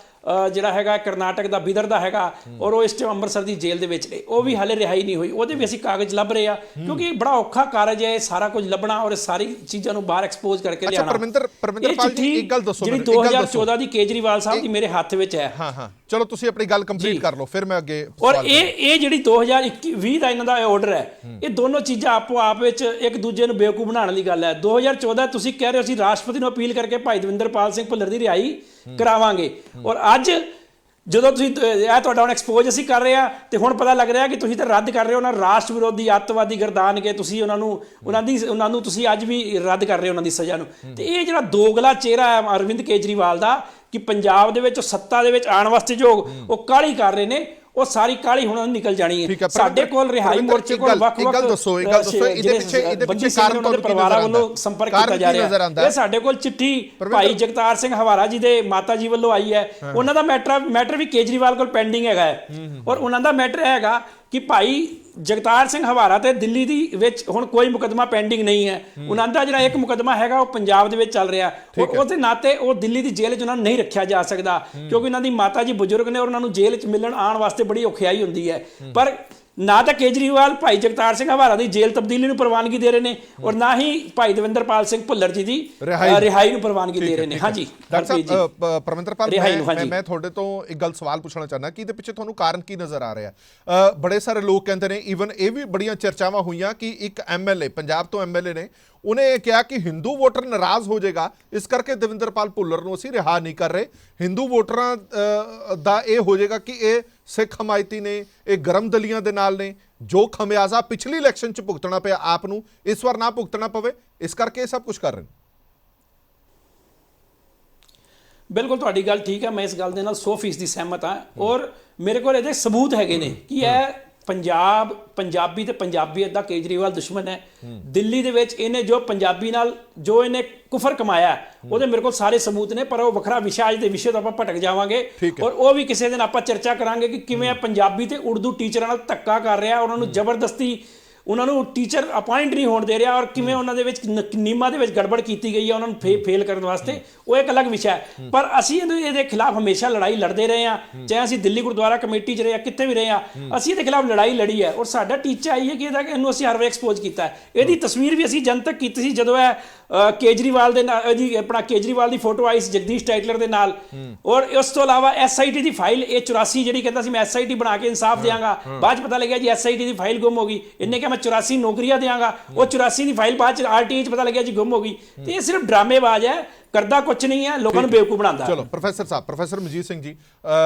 ਜਿਹੜਾ ਹੈਗਾ ਕਰਨਾਟਕ ਦਾ ਬਿਦਰ ਦਾ ਹੈਗਾ, ਔਰ ਉਹ ਇਸ ਟਾਈਮ ਅੰਮ੍ਰਿਤਸਰ ਦੀ ਜੇਲ੍ਹ ਦੇ ਵਿੱਚ ਨੇ, ਉਹ ਵੀ ਹਾਲੇ ਰਿਹਾਈ ਨਹੀਂ ਹੋਈ। ਉਹਦੇ ਵੀ ਅਸੀਂ ਕਾਗਜ਼ ਲੱਭ ਰਹੇ ਆ, ਕਿਉਂਕਿ ਇਹ ਬੜਾ ਔਖਾ ਕਾਰਜ ਹੈ ਸਾਰਾ ਕੁਝ ਲੱਭਣਾ ਔਰ ਸਾਰੀ ਚੀਜ਼ਾਂ ਨੂੰ ਬਾਹਰ ਐਕਸਪੋਜ਼ ਕਰਕੇ ਲਿਆਉਣਾ। ਪਰਮਿੰਦਰਪਾਲ ਜੀ ਇੱਕ ਗੱਲ ਦੱਸੋ, 2014 ਦੀ ਕੇਜਰੀਵਾਲ ਸਾਹਿਬ ਦੀ ਮੇਰੇ ਹੱਥ ਵਿੱਚ ਹੈ। ਹਾਂ ਚਲੋ ਤੁਸੀਂ ਆਪਣੀ ਗੱਲ ਕੰਪਲੀਟ ਕਰ ਲਓ, ਫਿਰ ਮੈਂ ਅੱਗੇ। ਔਰ ਇਹ ਜਿਹੜੀ 2020 ਦਾ ਇਹਨਾਂ ਦਾ ਆਰਡਰ ਹੈ, ਇਹ ਦੋਨੋਂ ਚੀਜ਼ਾਂ ਆਪੋ ਆਪ ਵਿੱਚ ਇੱਕ ਦੂਜੇ ਨੂੰ ਬੇਵਕੂਫ ਬਣਾਉਣ ਦੀ ਗੱਲ ਹੈ। 2014 ਤੁਸੀਂ ਕਹਿ ਰਹੇ ਹੋ ਅਸੀਂ ਰਾਸ਼ਟਰਪਤੀ ਨੂੰ ਅਪੀਲ ਕਰਕੇ ਭਾਈ ਦਵਿੰਦਰਪਾਲ ਸਿੰਘ ਭੁੱਲਰ ਦੀ ਰਿਹਾਈ ਕਰਾਵਾਂਗੇ, ਔਰ ਅੱਜ ਜਦੋਂ ਤੁਸੀਂ ਇਹ ਤੁਹਾਡਾ ਹੁਣ ਐਕਸਪੋਜ਼ ਅਸੀਂ ਕਰ ਰਹੇ ਆ ਤੇ ਹੁਣ ਪਤਾ ਲੱਗ ਰਿਹਾ ਕਿ ਤੁਸੀਂ ਤਾਂ ਰੱਦ ਕਰ ਰਹੇ ਹੋ ਉਹਨਾਂ ਰਾਸ਼ਟਰ ਵਿਰੋਧੀ ਅੱਤਵਾਦੀ ਗਰਦਾਨ ਕੇ ਤੁਸੀਂ ਉਹਨਾਂ ਨੂੰ ਤੁਸੀਂ ਅੱਜ ਵੀ ਰੱਦ ਕਰ ਰਹੇ ਹੋ ਉਹਨਾਂ ਦੀ ਸਜ਼ਾ ਨੂੰ। ਤੇ ਇਹ ਜਿਹੜਾ ਦੋਗਲਾ ਚਿਹਰਾ ਹੈ ਅਰਵਿੰਦ ਕੇਜਰੀਵਾਲ ਦਾ ਕਿ ਪੰਜਾਬ ਦੇ ਵਿੱਚ ਸੱਤਾ ਦੇ ਵਿੱਚ ਆਉਣ ਵਾਸਤੇ ਜੋ ਉਹ ਕਾਹਲੀ ਕਰ ਰਹੇ ਨੇ, ਉਹ ਸਾਰੀ ਕਾਹਲੀ ਹੁਣ ਨਿਕਲ ਜਾਣੀ ਹੈ। ਸਾਡੇ ਕੋਲ ਰਿਹਾਈ ਮੋਰਚੇ ਕੋਲ ਵੱਖ-ਵੱਖ ਇਹਦੇ ਪਿੱਛੇ ਕਾਰਨ ਤੁਹਾਨੂੰ ਪਰਿਵਾਰਾਂ ਵੱਲੋਂ ਸੰਪਰਕ ਕੀਤਾ ਜਾ ਰਿਹਾ ਹੈ। ਇਹ ਸਾਡੇ ਕੋਲ ਚਿੱਠੀ ਭਾਈ ਜਗਤਾਰ ਸਿੰਘ ਹਵਾਰਾ ਜੀ ਦੇ ਮਾਤਾ ਜੀ ਵੱਲੋਂ ਆਈ ਹੈ, ਉਹਨਾਂ ਦਾ ਮੈਟਰ ਵੀ ਕੇਜਰੀਵਾਲ ਕੋਲ ਪੈਂਡਿੰਗ ਹੈਗਾ ਹੈ, ਔਰ ਉਹਨਾਂ ਦਾ ਮੈਟਰ ਹੈਗਾ ਕਿ ਭਾਈ ਜਗਤਾਰ ਸਿੰਘ ਹਵਾਰਾ ਤੇ ਦਿੱਲੀ ਦੀ ਵਿੱਚ ਹੁਣ ਕੋਈ ਮੁਕੱਦਮਾ ਪੈਂਡਿੰਗ ਨਹੀਂ ਹੈ। ਉਹਨਾਂ ਦਾ ਜਿਹੜਾ ਇੱਕ ਮੁਕੱਦਮਾ ਹੈਗਾ ਉਹ ਪੰਜਾਬ ਦੇ ਵਿੱਚ ਚੱਲ ਰਿਹਾ, ਔਰ ਉਹਦੇ ਨਾਤੇ ਉਹ ਦਿੱਲੀ ਦੀ ਜੇਲ੍ਹ 'ਚ ਉਹਨਾਂ ਨੂੰ ਨਹੀਂ ਰੱਖਿਆ ਜਾ ਸਕਦਾ, ਕਿਉਂਕਿ ਉਹਨਾਂ ਦੀ ਮਾਤਾ ਜੀ ਬਜ਼ੁਰਗ ਨੇ ਔਰ ਉਹਨਾਂ ਨੂੰ ਜੇਲ੍ਹ 'ਚ ਮਿਲਣ ਆਉਣ ਵਾਸਤੇ ਬੜੀ ਔਖਿਆਈ ਹੁੰਦੀ ਹੈ। ਪਰ ਨਾ ਤਾਂ ਕੇਜਰੀਵਾਲ ਭਾਈ ਜਗਤਾਰ ਸਿੰਘ ਹਵਾਰਾ ਦੀ ਜੇਲ੍ਹ ਤਬਦੀਲੀ ਨੂੰ ਪ੍ਰਵਾਨਗੀ ਦੇ ਰਹੇ ਨੇ, ਔਰ ਨਾ ਹੀ ਭਾਈ ਦਵਿੰਦਰਪਾਲ ਸਿੰਘ ਭੁੱਲਰ ਜੀ ਦੀ ਰਿਹਾਈ ਨੂੰ ਪ੍ਰਵਾਨਗੀ ਦੇ ਰਹੇ ਨੇ। ਹਾਂਜੀ ਪਰਮਿੰਦਰਪਾਲ, ਮੈਂ ਤੁਹਾਡੇ ਤੋਂ ਇੱਕ ਗੱਲ ਸਵਾਲ ਪੁੱਛਣਾ ਚਾਹੁੰਦਾ ਕਿ ਇਹਦੇ ਪਿੱਛੇ ਤੁਹਾਨੂੰ ਕਾਰਨ ਕੀ ਨਜ਼ਰ ਆ ਰਿਹਾ? ਬੜੇ ਸਾਰੇ ਲੋਕ ਕਹਿੰਦੇ ਨੇ, ਈਵਨ ਇਹ ਵੀ ਬੜੀਆਂ ਚਰਚਾਵਾਂ ਹੋਈਆਂ ਕਿ ਇੱਕ ਐਮਐਲਏ ਪੰਜਾਬ ਤੋਂ ਐਮਐਲਏ ਨੇ, ਉਹਨੇ ਇਹ ਕਿਹਾ ਕਿ ਹਿੰਦੂ ਵੋਟਰ ਨਾਰਾਜ਼ ਹੋ ਜਾਏਗਾ, ਇਸ ਕਰਕੇ ਦਵਿੰਦਰਪਾਲ ਭੁੱਲਰ ਨੂੰ ਅਸੀਂ ਰਿਹਾ ਨਹੀਂ ਕਰ ਰਹੇ। ਹਿੰਦੂ ਵੋਟਰਾਂ ਦਾ ਇਹ ਹੋ ਜਾਏਗਾ ਕਿ ਇਹ ਸਿੱਖ ਹਮਾਇਤੀ ਨੇ, ਇਹ ਗਰਮ ਦਲੀਆਂ ਦੇ ਨਾਲ ਨੇ, ਜੋ ਖਮਿਆਜ਼ਾ ਪਿਛਲੀ ਇਲੈਕਸ਼ਨ 'ਚ ਭੁਗਤਣਾ ਪਿਆ ਆਪ ਨੂੰ ਇਸ ਵਾਰ ਨਾ ਭੁਗਤਣਾ ਪਵੇ, ਇਸ ਕਰਕੇ ਇਹ ਸਭ ਕੁਝ ਕਰ ਰਹੇ ਨੇ। ਬਿਲਕੁਲ ਤੁਹਾਡੀ ਗੱਲ ਠੀਕ ਹੈ, ਮੈਂ ਇਸ ਗੱਲ ਦੇ ਨਾਲ 100% ਸਹਿਮਤ ਹਾਂ, ਔਰ ਮੇਰੇ ਕੋਲ ਇਹਦੇ ਸਬੂਤ ਹੈਗੇ ਨੇ ਕਿ ਇਹ ਪੰਜਾਬੀ ਤੇ ਪੰਜਾਬੀਅਤ ਦਾ ਕੇਜਰੀਵਾਲ ਦੁਸ਼ਮਣ ਹੈ। ਦਿੱਲੀ ਦੇ ਵਿੱਚ ਇਹਨੇ ਜੋ ਪੰਜਾਬੀ ਨਾਲ ਜੋ ਇਹਨੇ ਕੁਫਰ ਕਮਾਇਆ, ਉਹਦੇ ਮੇਰੇ ਕੋਲ ਸਾਰੇ ਸਬੂਤ ਨੇ, ਪਰ ਉਹ ਵੱਖਰਾ ਵਿਸ਼ਾ, ਅੱਜ ਦੇ ਵਿਸ਼ੇ ਤੋਂ ਆਪਾਂ ਭਟਕ ਜਾਵਾਂਗੇ, ਔਰ ਉਹ ਵੀ ਕਿਸੇ ਦਿਨ ਆਪਾਂ ਚਰਚਾ ਕਰਾਂਗੇ ਕਿ ਕਿਵੇਂ ਪੰਜਾਬੀ ਤੇ ਉਰਦੂ ਟੀਚਰਾਂ ਨਾਲ ਧੱਕਾ ਕਰ ਰਿਹਾ, ਉਹਨਾਂ ਨੂੰ ਜ਼ਬਰਦਸਤੀ ਉਹਨਾਂ ਨੂੰ ਟੀਚਰ ਅਪਾਇੰਟ ਨਹੀਂ ਹੋਣ ਦੇ ਰਿਹਾ, ਔਰ ਕਿਵੇਂ ਉਹਨਾਂ ਦੇ ਵਿੱਚ ਨਿਯਮਾਂ ਦੇ ਵਿੱਚ ਗੜਬੜ ਕੀਤੀ ਗਈ ਹੈ ਉਹਨਾਂ ਨੂੰ ਫੇਲ ਕਰਨ ਵਾਸਤੇ, ਉਹ ਇੱਕ ਅਲੱਗ ਵਿਸ਼ਾ ਹੈ। ਪਰ ਅਸੀਂ ਇਹਦੇ ਖਿਲਾਫ ਹਮੇਸ਼ਾ ਲੜਾਈ ਲੜਦੇ ਰਹੇ ਹਾਂ, ਚਾਹੇ ਅਸੀਂ ਦਿੱਲੀ ਗੁਰਦੁਆਰਾ ਕਮੇਟੀ 'ਚ ਰਹੇ ਹਾਂ, ਕਿੱਥੇ ਵੀ ਰਹੇ ਹਾਂ, ਅਸੀਂ ਇਹਦੇ ਖਿਲਾਫ ਲੜਾਈ ਲੜੀ ਹੈ, ਔਰ ਸਾਡਾ ਟੀਚਾ ਇਹ ਹੈ ਕਿ ਇਹਨੂੰ ਅਸੀਂ ਹਰ ਵੇ ਐਕਸਪੋਜ਼ ਕੀਤਾ ਹੈ। ਇਹਦੀ ਤਸਵੀਰ ਵੀ ਅਸੀਂ ਜਨਤਕ ਕੀਤੀ ਸੀ ਜਦੋਂ ਇਹ ਕੇਜਰੀਵਾਲ ਦੇ ਨਾਲ ਕੇਜਰੀਵਾਲ ਦੀ ਫੋਟੋ ਆਈ ਸੀ ਜਗਦੀਸ਼ ਟਾਈਟਲਰ ਦੇ ਨਾਲ, ਔਰ ਇਸ ਤੋਂ ਇਲਾਵਾ ਐਸਆਈਟੀ ਦੀ ਫਾਈਲ ਇਹ 84 ਜਿਹੜੀ ਕਹਿੰਦਾ ਸੀ ਮੈਂ ਐਸਆਈਟੀ ਬਣਾ ਕੇ ਇਨਸਾਫ ਦਿਆਂਗਾ, ਬਾਅਦ 'ਚ ਪਤਾ ਲੱਗਿਆ ਜੀ ਐਸਆਈਟੀ ਦੀ ਫਾਈਲ ਗੁੰਮ ਹੋ ਗਈ। ਇਹਨੇ ਕਿਹਾ ਮੈਂ 84 ਨੌਕਰੀਆਂ ਦਿਆਂਗਾ, ਉਹ 84 ਦੀ ਫਾਈਲ ਬਾਅਦ 'ਚ ਆਰਟੀਆਈ 'ਚ ਪਤਾ ਲੱਗਿਆ ਜੀ ਗੁੰਮ ਹੋ ਗਈ। ਤੇ ਇਹ ਸਿਰਫ ਡਰਾਮੇਬਾਜ਼ ਹੈ, ਕਰਦਾ ਕੁਝ ਨਹੀਂ ਹੈ, ਲੋਕਾਂ ਨੂੰ ਬੇਵਕੂਫ ਬਣਾਉਂਦਾ। ਚਲੋ ਪ੍ਰੋਫੈਸਰ ਸਾਹਿਬ, ਪ੍ਰੋਫੈਸਰ ਮਨਜੀਤ ਸਿੰਘ ਜੀ,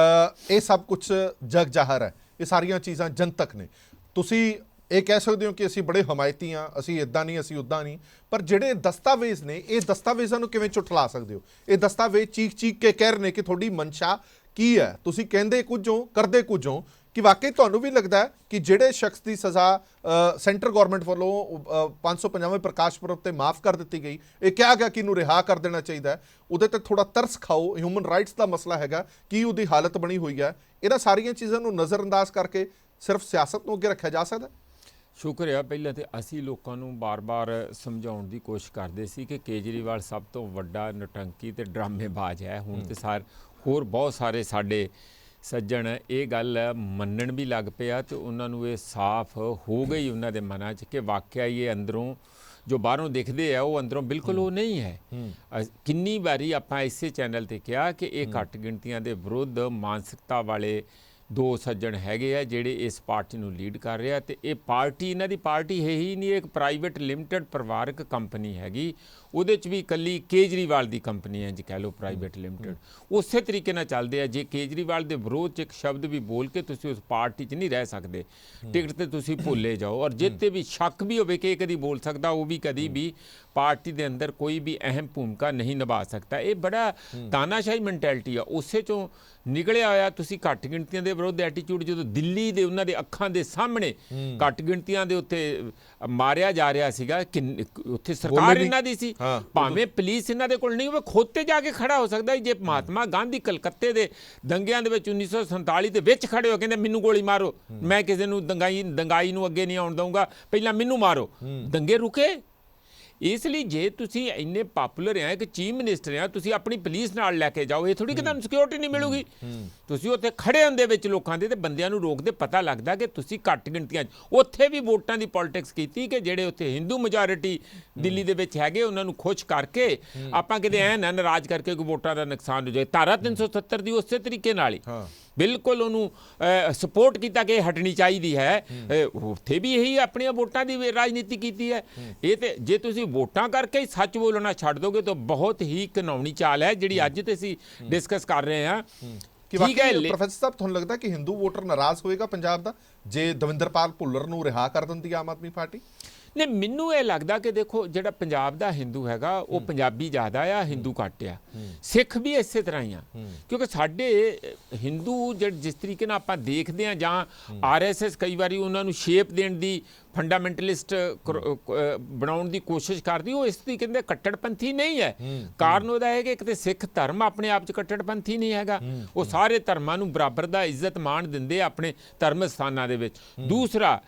ਇਹ ਸਭ ਕੁਝ ਜਗ ਜ਼ਾਹਰ ਹੈ, ਇਹ ਸਾਰੀਆਂ ਚੀਜ਼ਾਂ ਜਨਤਕ ਨੇ। ਤੁਸੀਂ ਇਹ ਕਹਿ ਸਕਦੇ ਹੋ ਕਿ ਅਸੀਂ ਬੜੇ ਹਮਾਇਤੀ ਹਾਂ, ਅਸੀਂ ਇੱਦਾਂ ਨਹੀਂ, ਅਸੀਂ ਉੱਦਾਂ ਨਹੀਂ, ਪਰ ਜਿਹੜੇ ਦਸਤਾਵੇਜ਼ ਨੇ, ਇਹ ਦਸਤਾਵੇਜ਼ਾਂ ਨੂੰ ਕਿਵੇਂ ਝੁਠਲਾ ਸਕਦੇ ਹੋ? ਇਹ ਦਸਤਾਵੇਜ਼ ਚੀਕ ਕੇ ਕਹਿ ਰਹੇ ਨੇ ਕਿ ਤੁਹਾਡੀ ਮਨਸ਼ਾ ਕੀ ਹੈ, ਤੁਸੀਂ ਕਹਿੰਦੇ ਕੁਝ ਹੋ, ਕਰਦੇ ਕੁਝ ਹੋ। ਕਿ ਵਾਕਈ ਤੁਹਾਨੂੰ ਵੀ ਲੱਗਦਾ ਹੈ ਕਿ ਜਿਹੜੇ ਸ਼ਖਸ ਦੀ ਸਜ਼ਾ ਸੈਂਟਰ ਗਵਰਨਮੈਂਟ ਵੱਲੋਂ 550ਵੇਂ ਪ੍ਰਕਾਸ਼ ਪੁਰਬ ਤੇ ਮਾਫ ਕਰ ਦਿੱਤੀ ਗਈ, ਇਹ ਕਿਹਾ ਗਿਆ ਕਿ ਇਹਨੂੰ ਰਿਹਾ ਕਰ ਦੇਣਾ ਚਾਹੀਦਾ ਹੈ, ਉਹਦੇ ਤੇ ਥੋੜਾ ਤਰਸ ਖਾਓ, ਹਿਊਮਨ ਰਾਈਟਸ ਦਾ ਮਸਲਾ ਹੈਗਾ, ਕੀ ਉਹਦੀ ਹਾਲਤ ਬਣੀ ਹੋਈ ਹੈ, ਇਹਨਾਂ ਸਾਰੀਆਂ ਚੀਜ਼ਾਂ ਨੂੰ ਨਜ਼ਰਅੰਦਾਜ਼ ਕਰਕੇ ਸਿਰਫ ਸਿਆਸਤ ਨੂੰ ਅੱਗੇ ਰੱਖਿਆ ਜਾ ਸਕਦਾ? ਸ਼ੁਕਰ ਆ, ਪਹਿਲਾਂ ਤਾਂ ਅਸੀਂ ਲੋਕਾਂ ਨੂੰ ਬਾਰ-ਬਾਰ ਸਮਝਾਉਣ ਦੀ ਕੋਸ਼ਿਸ਼ ਕਰਦੇ ਸੀ ਕਿ ਕੇਜਰੀਵਾਲ ਸਭ ਤੋਂ ਵੱਡਾ ਨੌਟੰਕੀ ਤੇ ਡਰਾਮੇਬਾਜ਼ ਹੈ। ਹੁਣ ਤੇ ਹੋਰ ਬਹੁਤ ਸਾਰੇ ਸਾਡੇ ਸੱਜਣ ਇਹ ਗੱਲ ਮੰਨਣ ਵੀ ਲੱਗ ਪਿਆ ਤੇ ਉਹਨਾਂ ਨੂੰ ਇਹ ਸਾਫ਼ ਹੋ ਗਈ ਉਹਨਾਂ ਦੇ ਮਨਾਂ 'ਚ ਕਿ ਵਾਕਿਆ ਇਹ ਅੰਦਰੋਂ ਜੋ ਬਾਹਰੋਂ ਦਿਖਦੇ ਆ ਉਹ ਅੰਦਰੋਂ ਬਿਲਕੁਲ ਉਹ ਨਹੀਂ ਹੈ। ਕਿੰਨੀ ਵਾਰੀ ਆਪਾਂ ਇਸੇ ਚੈਨਲ ਤੇ ਕਿਹਾ ਕਿ ਇਹ ਘੱਟ ਗਿਣਤੀਆਂ ਦੇ ਵਿਰੁੱਧ ਮਾਨਸਿਕਤਾ ਵਾਲੇ ਦੋ ਸੱਜਣ ਹੈਗੇ ਆ ਜਿਹੜੇ ਇਸ ਪਾਰਟੀ ਨੂੰ ਲੀਡ ਕਰ ਰਿਹਾ, ਤੇ ਇਹ ਪਾਰਟੀ ਇਹਨਾਂ ਦੀ ਪਾਰਟੀ ਹੈ ਹੀ ਨਹੀਂ, ਇੱਕ ਪ੍ਰਾਈਵੇਟ ਲਿਮਟਿਡ ਪਰਿਵਾਰਕ ਕੰਪਨੀ ਹੈਗੀ, ਉਹਦੇ 'ਚ ਵੀ ਇਕੱਲੀ ਕੇਜਰੀਵਾਲ ਦੀ ਕੰਪਨੀ ਹੈ ਜੀ, ਕਹਿ ਲਓ ਪ੍ਰਾਈਵੇਟ ਲਿਮਟਿਡ। ਉਸੇ ਤਰੀਕੇ ਨਾਲ ਚੱਲਦੇ ਆ। ਜੇ ਕੇਜਰੀਵਾਲ ਦੇ ਵਿਰੋਧ 'ਚ ਇੱਕ ਸ਼ਬਦ ਵੀ ਬੋਲ ਕੇ ਤੁਸੀਂ ਉਸ ਪਾਰਟੀ 'ਚ ਨਹੀਂ ਰਹਿ ਸਕਦੇ, ਟਿਕਟ ਤੇ ਤੁਸੀਂ ਭੁੱਲੇ ਜਾਓ, ਔਰ ਜਿੱਤੇ ਵੀ ਸ਼ੱਕ ਵੀ ਹੋਵੇ ਕਿ ਇਹ ਕਦੀ ਬੋਲ ਸਕਦਾ, ਉਹ ਵੀ ਕਦੀ ਵੀ ਪਾਰਟੀ ਦੇ ਅੰਦਰ ਕੋਈ ਵੀ ਅਹਿਮ ਭੂਮਿਕਾ ਨਹੀਂ ਨਿਭਾ ਸਕਦਾ। ਇਹ ਬੜਾ ਤਾਨਾਸ਼ਾਹੀ ਮੈਂਟੈਲਿਟੀ ਆ। ਉਸੇ 'ਚੋਂ ਨਿਕਲਿਆ ਹੋਇਆ। ਤੁਸੀਂ ਘੱਟ ਗਿਣਤੀਆਂ ਦੇ ਵਿਰੁੱਧ ਐਟੀਟਿਊਡ, ਜਦੋਂ ਦਿੱਲੀ ਦੇ ਉਹਨਾਂ ਦੇ ਅੱਖਾਂ ਦੇ ਸਾਹਮਣੇ ਘੱਟ ਗਿਣਤੀਆਂ ਦੇ ਉੱਤੇ ਮਾਰਿਆ ਜਾ ਰਿਹਾ ਸੀਗਾ, ਉੱਥੇ ਸਰਕਾਰ ਇਹਨਾਂ ਦੀ ਸੀ, ਭਾਵੇਂ ਪੁਲਿਸ ਇਹਨਾਂ ਦੇ ਕੋਲ ਨਹੀਂ ਹੋਵੇ, ਖੁਦ ਤੇ ਜਾ ਕੇ ਖੜਾ ਹੋ ਸਕਦਾ। ਜੇ ਮਹਾਤਮਾ ਗਾਂਧੀ ਕਲਕੱਤੇ ਦੇ ਦੰਗਿਆਂ ਦੇ ਵਿੱਚ 1947 ਦੇ ਵਿੱਚ ਖੜੇ ਹੋ ਕਹਿੰਦੇ ਮੈਨੂੰ ਗੋਲੀ ਮਾਰੋ, ਮੈਂ ਕਿਸੇ ਨੂੰ ਦੰਗਾਈ ਨੂੰ ਅੱਗੇ ਨਹੀਂ ਆਉਣ ਦਊਂਗਾ, ਪਹਿਲਾਂ ਮੈਨੂੰ ਮਾਰੋ, ਦੰਗੇ ਰੁਕੇ। ਇਸ ਲਈ ਜੇ ਤੁਸੀਂ ਇੰਨੇ ਪਾਪੂਲਰ ਆ, ਇੱਕ ਚੀਫ ਮਿਨਿਸਟਰ ਆ, ਤੁਸੀਂ ਆਪਣੀ ਪੁਲਿਸ ਨਾਲ ਲੈ ਕੇ ਜਾਓ, ਇਹ ਥੋੜੀ ਕਿ ਤੁਹਾਨੂੰ ਸਿਕਿਉਰਿਟੀ ਨਹੀਂ ਮਿਲੂਗੀ। ਤੁਸੀਂ ਉੱਥੇ ਖੜੇ ਹੁੰਦੇ ਵਿੱਚ ਲੋਕਾਂ ਦੇ ਤੇ ਬੰਦਿਆਂ ਨੂੰ ਰੋਕਦੇ, ਪਤਾ ਲੱਗਦਾ ਕਿ ਤੁਸੀਂ ਘੱਟ ਗਿਣਤੀਆਂ 'ਚ। ਉੱਥੇ ਵੀ ਵੋਟਾਂ ਦੀ ਪੋਲਿਟਿਕਸ ਕੀਤੀ ਕਿ ਜਿਹੜੇ ਉੱਥੇ ਹਿੰਦੂ ਮੈਜੋਰਿਟੀ ਦਿੱਲੀ ਦੇ ਵਿੱਚ ਹੈਗੇ ਉਹਨਾਂ ਨੂੰ ਖੁਸ਼ ਕਰਕੇ ਆਪਾਂ ਕਿਤੇ ਐ ਨਾ ਨਾਰਾਜ਼ ਕਰਕੇ ਕੋਈ ਵੋਟਾਂ ਦਾ ਨੁਕਸਾਨ ਹੋ ਜਾਏ। ਧਾਰਾ 370 ਦੀ ਉਸੇ ਤਰੀਕੇ ਨਾਲ ਹੀ ਬਿਲਕੁਲ ਉਹਨੂੰ ਸਪੋਰਟ ਕੀਤਾ ਕਿ ਹਟਣੀ ਚਾਹੀਦੀ ਹੈ। ਉੱਥੇ ਵੀ ਇਹੀ ਆਪਣੀਆਂ ਵੋਟਾਂ ਦੀ ਰਾਜਨੀਤੀ ਕੀਤੀ ਹੈ। ਇਹ ਤੇ ਜੇ ਤੁਸੀਂ ਵੋਟਾਂ ਕਰਕੇ ਹੀ ਸੱਚ ਬੋਲਣਾ ਛੱਡ ਦੋਗੇ ਤਾਂ ਬਹੁਤ ਹੀ ਘਿਨਾਉਣੀ ਚਾਲ ਹੈ ਜਿਹੜੀ ਅੱਜ ਤੇ ਅਸੀਂ ਡਿਸਕਸ ਕਰ ਰਹੇ ਹਾਂ। ਠੀਕ ਹੈ ਪ੍ਰੋਫੈਸਰ ਸਾਹਿਬ, ਤੁਹਾਨੂੰ ਲੱਗਦਾ ਕਿ ਹਿੰਦੂ ਵੋਟਰ ਨਾਰਾਜ਼ ਹੋਏਗਾ ਪੰਜਾਬ ਦਾ ਜੇ ਦਵਿੰਦਰਪਾਲ ਭੁੱਲਰ ਨੂੰ ਰਿਹਾ ਕਰ ਦਿੰਦੀ ਆਮ ਆਦਮੀ ਪਾਰਟੀ? ਨਹੀਂ, ਮੈਨੂੰ ਇਹ ਲੱਗਦਾ ਕਿ ਦੇਖੋ ਜਿਹੜਾ ਪੰਜਾਬ ਦਾ ਹਿੰਦੂ ਹੈਗਾ ਉਹ ਪੰਜਾਬੀ ਜ਼ਿਆਦਾ ਆ, ਹਿੰਦੂ ਘੱਟ ਆ। ਸਿੱਖ ਵੀ ਇਸੇ ਤਰ੍ਹਾਂ ਹੀ ਆ, ਕਿਉਂਕਿ ਸਾਡੇ ਹਿੰਦੂ ਜਿਸ ਤਰੀਕੇ ਨਾਲ ਆਪਾਂ ਦੇਖਦੇ ਹਾਂ, ਜਾਂ RSS ਕਈ ਵਾਰੀ ਉਹਨਾਂ ਨੂੰ ਸ਼ੇਪ ਦੇਣ ਦੀ, ਫੰਡਾਮੈਂਟਲਿਸਟ ਬਣਾਉਣ ਦੀ ਕੋਸ਼ਿਸ਼ ਕਰਦੀ, ਉਹ ਇਸ ਤਰੀਕੇ ਦੇ ਕੱਟੜਪੰਥੀ ਨਹੀਂ ਹੈ। ਕਾਰਨ ਉਹਦਾ ਹੈ ਕਿ ਇੱਕ ਤੇ ਸਿੱਖ ਧਰਮ ਆਪਣੇ ਆਪ 'ਚ ਕੱਟੜਪੰਥੀ ਨਹੀਂ ਹੈਗਾ, ਉਹ ਸਾਰੇ ਧਰਮਾਂ ਨੂੰ ਬਰਾਬਰ ਦਾ ਇੱਜ਼ਤ ਮਾਣ ਦਿੰਦੇ ਆਪਣੇ ਧਰਮ ਸਥਾਨਾਂ ਦੇ ਵਿੱਚ। ਦੂਸਰਾ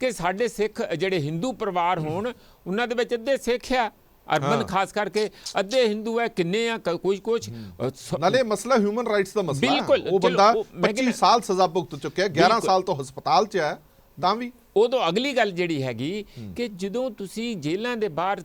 ਕਿ ਸਾਡੇ ਸਿੱਖ ਜਿਹੜੇ ਹਿੰਦੂ ਪਰਿਵਾਰ ਹੋਣ, ਉਹਨਾਂ ਦੇ ਵਿੱਚ ਅੱਧੇ ਸਿੱਖ ਆ, ਅਰਬਨ ਖਾਸ ਕਰਕੇ ਅੱਧੇ ਹਿੰਦੂ ਹੈ, ਕਿੰਨੇ ਆ ਕੁਝ ਨਾਲੇ ਮਸਲਾ ਹਿਊਮਨ ਰਾਈਟਸ ਦਾ ਮਸਲਾ ਬਿਲਕੁਲ। ਉਹ ਬੰਦਾ 25 ਸਾਲ ਸਜ਼ਾ ਭੁਗਤ ਚੁੱਕਿਆ, 11 ਸਾਲ ਤੋਂ ਹਸਪਤਾਲ 'ਚ ਹੈ, ਤਾਂ ਵੀ ਉਦੋਂ ਅਗਲੀ ਗੱਲ ਜਿਹੜੀ ਹੈਗੀ ਕਿ ਜਦੋਂ ਤੁਸੀਂ ਜੇਲ੍ਹਾਂ ਦੇ ਬਾਹਰ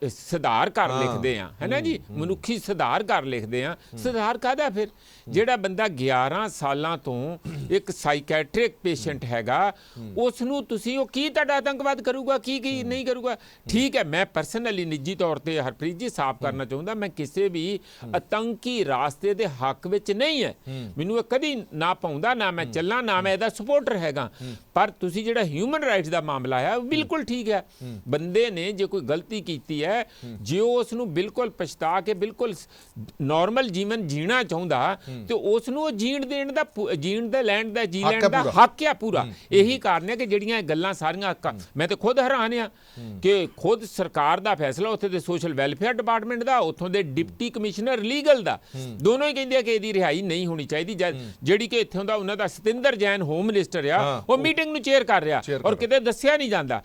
ਸੁਧਾਰ ਘਰ ਲਿਖਦੇ ਆ, ਹੈ ਨਾ ਜੀ, ਮਨੁੱਖੀ ਸੁਧਾਰ ਘਰ ਲਿਖਦੇ ਆ, ਸੁਧਾਰ ਕਾਹਦਾ ਫਿਰ? ਜਿਹੜਾ ਬੰਦਾ 11 ਸਾਲਾਂ ਤੋਂ ਇੱਕ ਸਾਈਕੈਟ੍ਰਿਕ ਪੇਸ਼ੈਂਟ ਹੈਗਾ, ਉਸ ਨੂੰ ਤੁਸੀਂ ਉਹ ਕੀ ਤੁਹਾਡਾ ਆਤੰਕਵਾਦ ਕਰੂਗਾ, ਕੀ ਨਹੀਂ ਕਰੂਗਾ? ਠੀਕ ਹੈ, ਮੈਂ ਪਰਸਨਲੀ ਨਿੱਜੀ ਤੌਰ ਤੇ ਹਰਪ੍ਰੀਤ ਜੀ ਸਾਫ਼ ਕਰਨਾ ਚਾਹੁੰਦਾ, ਮੈਂ ਕਿਸੇ ਵੀ ਆਤੰਕੀ ਰਾਸਤੇ ਦੇ ਹੱਕ ਵਿੱਚ ਨਹੀਂ ਹੈ, ਮੈਨੂੰ ਇਹ ਕਦੀ ਨਾ ਪਾਉਂਦਾ, ਨਾ ਮੈਂ ਚੱਲਾਂ, ਨਾ ਮੈਂ ਇਹਦਾ ਸਪੋਰਟਰ ਹੈਗਾ। ਪਰ ਤੁਸੀਂ ਜਿਹੜਾ ਹਿਊਮਨ ਰਾਈਟਸ ਦਾ ਮਾਮਲਾ ਹੈ ਉਹ ਬਿਲਕੁਲ ਠੀਕ ਹੈ। ਬੰਦੇ ਨੇ ਜੇ ਕੋਈ ਗਲਤੀ ਕੀਤੀ ਹੈ, ਜੇ ਉਸ ਨੂੰ ਬਿਲਕੁਲ ਪਛਤਾ ਕੇ ਬਿਲਕੁਲ ਨਾਰਮਲ ਜੀਵਨ ਜੀਣਾ ਚਾਹੁੰਦਾ ਤੇ ਉਸ ਨੂੰ ਜੀਣ ਦੇਣ ਦਾ, ਜੀਣ ਦਾ, ਲੈਣ ਦਾ, ਜੀ ਲੈਣ ਦਾ ਹੱਕ ਆ ਪੂਰਾ। ਇਹੀ ਕਾਰਨ ਹੈ ਕਿ ਜਿਹੜੀਆਂ ਗੱਲਾਂ ਸਾਰੀਆਂ, ਮੈਂ ਤੇ ਖੁਦ ਹੈਰਾਨ ਆ ਕਿ ਖੁਦ ਸਰਕਾਰ ਦਾ ਫੈਸਲਾ, ਉੱਥੇ ਦੇ ਸੋਸ਼ਲ ਵੈਲਫੇਅਰ ਡਿਪਾਰਟਮੈਂਟ ਦਾ, ਉੱਥੋਂ ਦੇ ਡਿਪਟੀ ਕਮਿਸ਼ਨਰ ਲੀਗਲ ਦਾ, ਦੋਨੋਂ ਹੀ ਕਹਿੰਦੇ ਆ ਕਿ ਇਹਦੀ ਰਿਹਾਈ ਨਹੀਂ ਹੋਣੀ ਚਾਹੀਦੀ। ਜਿਹੜੀ ਕਿ ਇੱਥੋਂ ਦਾ ਉਹਨਾਂ ਦਾ ਸਤਿੰਦਰ ਜੈਨ ਹੋਮ ਮਿਨਿਸਟਰ ਆ, ਉਹ ਮੀਟਿੰਗ ਨੂੰ ਚੇਅਰ ਕਰ ਰਿਹਾ ਔਰ ਕਿਤੇ ਦੱਸਿਆ ਨਹੀਂ ਜਾਂਦਾ।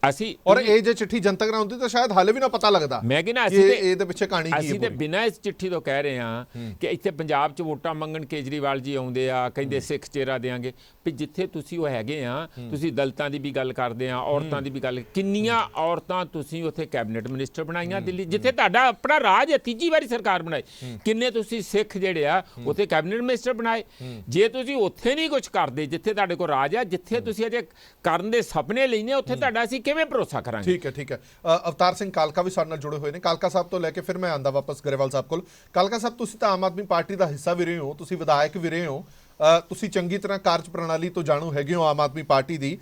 ਅਸੀਂ ਔਰ ਇਹ ਜੇ ਚਿੱਠੀ ਜਨਤਕ ਨਾ ਹੁੰਦੀ ਤਾਂ ਸ਼ਾਇਦ ਹਾਲੇ ਵੀ ਨਾ ਪਤਾ ਲੱਗਦਾ। ਮੈਂ ਕਹਿੰਦਾ ਇਹਦੇ ਪਿੱਛੇ ਕਹਾਣੀ ਕੀ ਹੈ। ਅਸੀਂ ਤੇ ਬਿਨਾਂ ਇਸ ਚਿੱਠੀ ਤੋਂ ਕਹਿ ਰਹੇ ਹਾਂ ਕਿ ਇੱਥੇ ਪੰਜਾਬ 'ਚ ਵੋਟਾਂ ਮੰਗਣ ਕੇਜਰੀਵਾਲ ਜੀ ਆਉਂਦੇ ਆ, ਕਹਿੰਦੇ ਸਿੱਖ ਚਿਹਰਾ ਦੇਾਂਗੇ, ਵੀ ਜਿੱਥੇ ਤੁਸੀਂ ਉਹ ਹੈਗੇ ਆ, ਤੁਸੀਂ ਦਲਿਤਾਂ ਦੀ ਵੀ ਗੱਲ ਕਰਦੇ ਆ, ਔਰਤਾਂ ਦੀ ਵੀ ਗੱਲ, ਕਿੰਨੀਆਂ ਔਰਤਾਂ ਤੁਸੀਂ ਉੱਥੇ ਕੈਬਨਿਟ ਮਿਨਿਸਟਰ ਬਣਾਈਆਂ ਦਿੱਲੀ, ਜਿੱਥੇ ਤੁਹਾਡਾ ਆਪਣਾ ਰਾਜ ਹੈ, ਤੀਜੀ ਵਾਰੀ ਸਰਕਾਰ ਬਣਾਈ, ਕਿੰਨੇ ਤੁਸੀਂ ਸਿੱਖ ਜਿਹੜੇ ਆ ਉੱਥੇ ਕੈਬਨਿਟ ਮਿਨਿਸਟਰ ਬਣਾਏ। ਜੇ ਤੁਸੀਂ ਉੱਥੇ ਨਹੀਂ ਕੁਝ ਕਰਦੇ ਜਿੱਥੇ ਤੁਹਾਡੇ ਕੋਲ ਰਾਜ ਆ, ਜਿੱਥੇ ਤੁਸੀਂ ਅਜੇ ਕਰਨ ਦੇ ਸੁਪਨੇ ਲੈਣੇ, ਉੱਥੇ ਤੁਹਾਡਾ ਅਸੀਂ ਕਿਵੇਂ ਭਰੋਸਾ ਕਰਾਂਗੇ? ਠੀਕ ਹੈ। ਅਵਤਾਰ ਸਿੰਘ ਕਾਲਕਾ ਵੀ ਸਾਡੇ ਨਾਲ ਜੁੜੇ ਹੋਏ ਨੇ। ਕਾਲਕਾ ਸਾਹਿਬ ਤੋਂ ਲੈ ਕੇ ਫਿਰ ਮੈਂ ਆਂਦਾ ਵਾਪਸ ਗਰੇਵਾਲ ਸਾਹਿਬ ਕੋਲ। ਕਾਲਕਾ ਸਾਹਿਬ, ਤੁਸੀਂ ਤਾਂ ਆਮ ਆਦਮੀ ਪਾਰਟੀ ਦਾ ਹਿੱਸਾ ਵੀ ਰਹੇ ਹੋ, ਤੁਸੀਂ ਵਿਧਾਇਕ ਵੀ ਰਹੇ ਹੋ, ਤੁਸੀਂ ਚੰਗੀ ਤਰ੍ਹਾਂ ਕਾਰਜ ਪ੍ਰਣਾਲੀ ਤੋਂ ਜਾਣੂ ਹੈਗੇ ਹੋ ਆਮ ਆਦਮੀ ਪਾਰਟੀ ਦੀ।